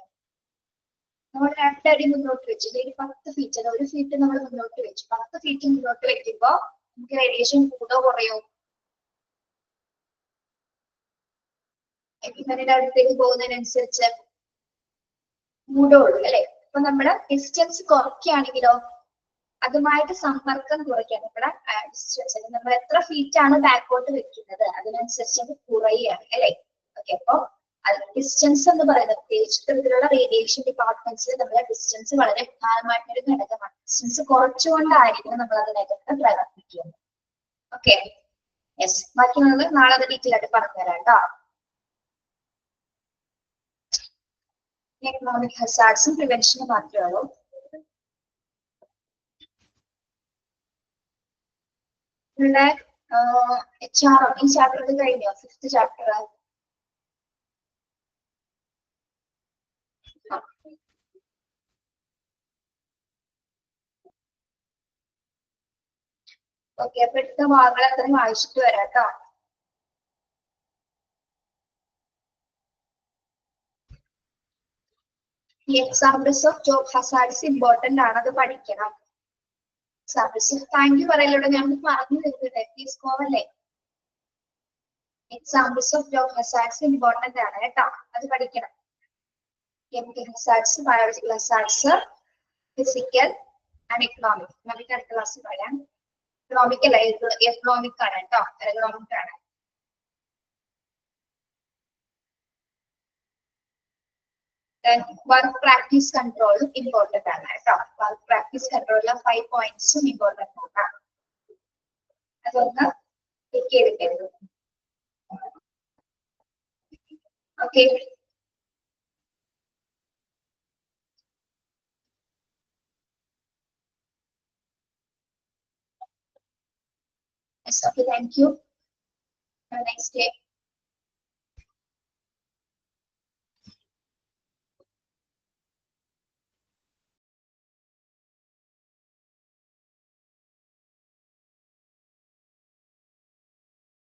നമ്മൾ 2 അടി മുന്നോട്ട് വെച്ചു, അല്ലെങ്കിൽ 10 ഫീറ്റ്, അല്ല 1 ഫീറ്റ് നമ്മൾ മുന്നോട്ട് വെച്ചു. 10 ഫീറ്റ് മുന്നോട്ട് വെക്കുമ്പോൾ നമുക്ക് റേഡിയേഷൻ കൂടോ കുറയോ? എക്യുപ്മെന്റിന്റെ അടുത്തേക്ക് പോകുന്നതിനനുസരിച്ച് കൂടുള്ളൂ അല്ലെ. അപ്പൊ നമ്മള് ഡിസ്റ്റൻസ് കുറയ്ക്കുകയാണെങ്കിലോ അതുമായിട്ട് സമ്പർക്കം കുറയ്ക്കാൻ ഇവിടെ ഡിസ്റ്റൻസ് നമ്മൾ എത്ര ഫീറ്റ് ആണ് ബാക്കോട്ട് വെക്കുന്നത് അതിനനുസരിച്ച് അത് കുറയുകയാണ് അല്ലെ. ഓക്കെ, അപ്പൊ ഡിസ്റ്റൻസ് എന്ന് പറയുന്നത് പ്രത്യേകിച്ച് ഇത്തരത്തിലുള്ള റേഡിയേഷൻ ഡിപ്പാർട്ട്മെന്റ്സിൽ നമ്മുടെ ഡിസ്റ്റൻസ് വളരെ പ്രധാനമായിട്ടൊരു ഘടകമാണ്. ഡിസ്റ്റൻസ് കുറച്ചുകൊണ്ടായിരിക്കും നമ്മൾ അതിനകത്ത് പ്രവർത്തിക്കുന്നത്. Okay, yes. ബാക്കി നമ്മൾ നാളെ അത് ഡീറ്റെയിൽ ആയിട്ട് പറഞ്ഞുതരാം കേട്ടോ. എക്കണോമിക് ഹസാർഡ്സും പ്രിവെൻഷനും മാത്രമേ ഉള്ളൂ. ഇവിടെ HRM ഈ ചാപ്റ്റർ കഴിഞ്ഞോ? 5th ചാപ്റ്റർ ഓക്കെ, അപ്പൊ എടുത്ത ഭാഗങ്ങൾ അത്രയും വായിച്ചിട്ട് വരാം കേട്ടോ. ഈ examples of job hazards important ആണ്, അത് പഠിക്കണം. എക്സാമ്പിൾസ് താങ്ക് യു പറയലൂടെ ഞാൻ പറഞ്ഞു തരുന്നത് പ്ലീസ് പോവല്ലേ. Examples of job hazards important ആണ് കേട്ടോ, അത് പഠിക്കണം. Chemical hazards, biological hazards, physical and economic. നമുക്ക് അടുത്ത ക്ലാസ്സിൽ പറയാം. എക്കണോമിക് അല്ല, എക്കണോമിക് ആണ് കേട്ടോ, എക്കണോമിക് ആണ്. വർക്ക് പ്രാക്ടീസ് കൺട്രോൾ ഇമ്പോർട്ടന്റ് ആണ് കേട്ടോ. വർക്ക് പ്രാക്ടീസ് കൺട്രോളിലെ 5 പോയിന്റ്സും ഇമ്പോർട്ടന്റ് ആണ്. അതൊന്ന് ചെക്ക് ചെയ്തിട്ടുണ്ട്. Okay, thank you. Next day.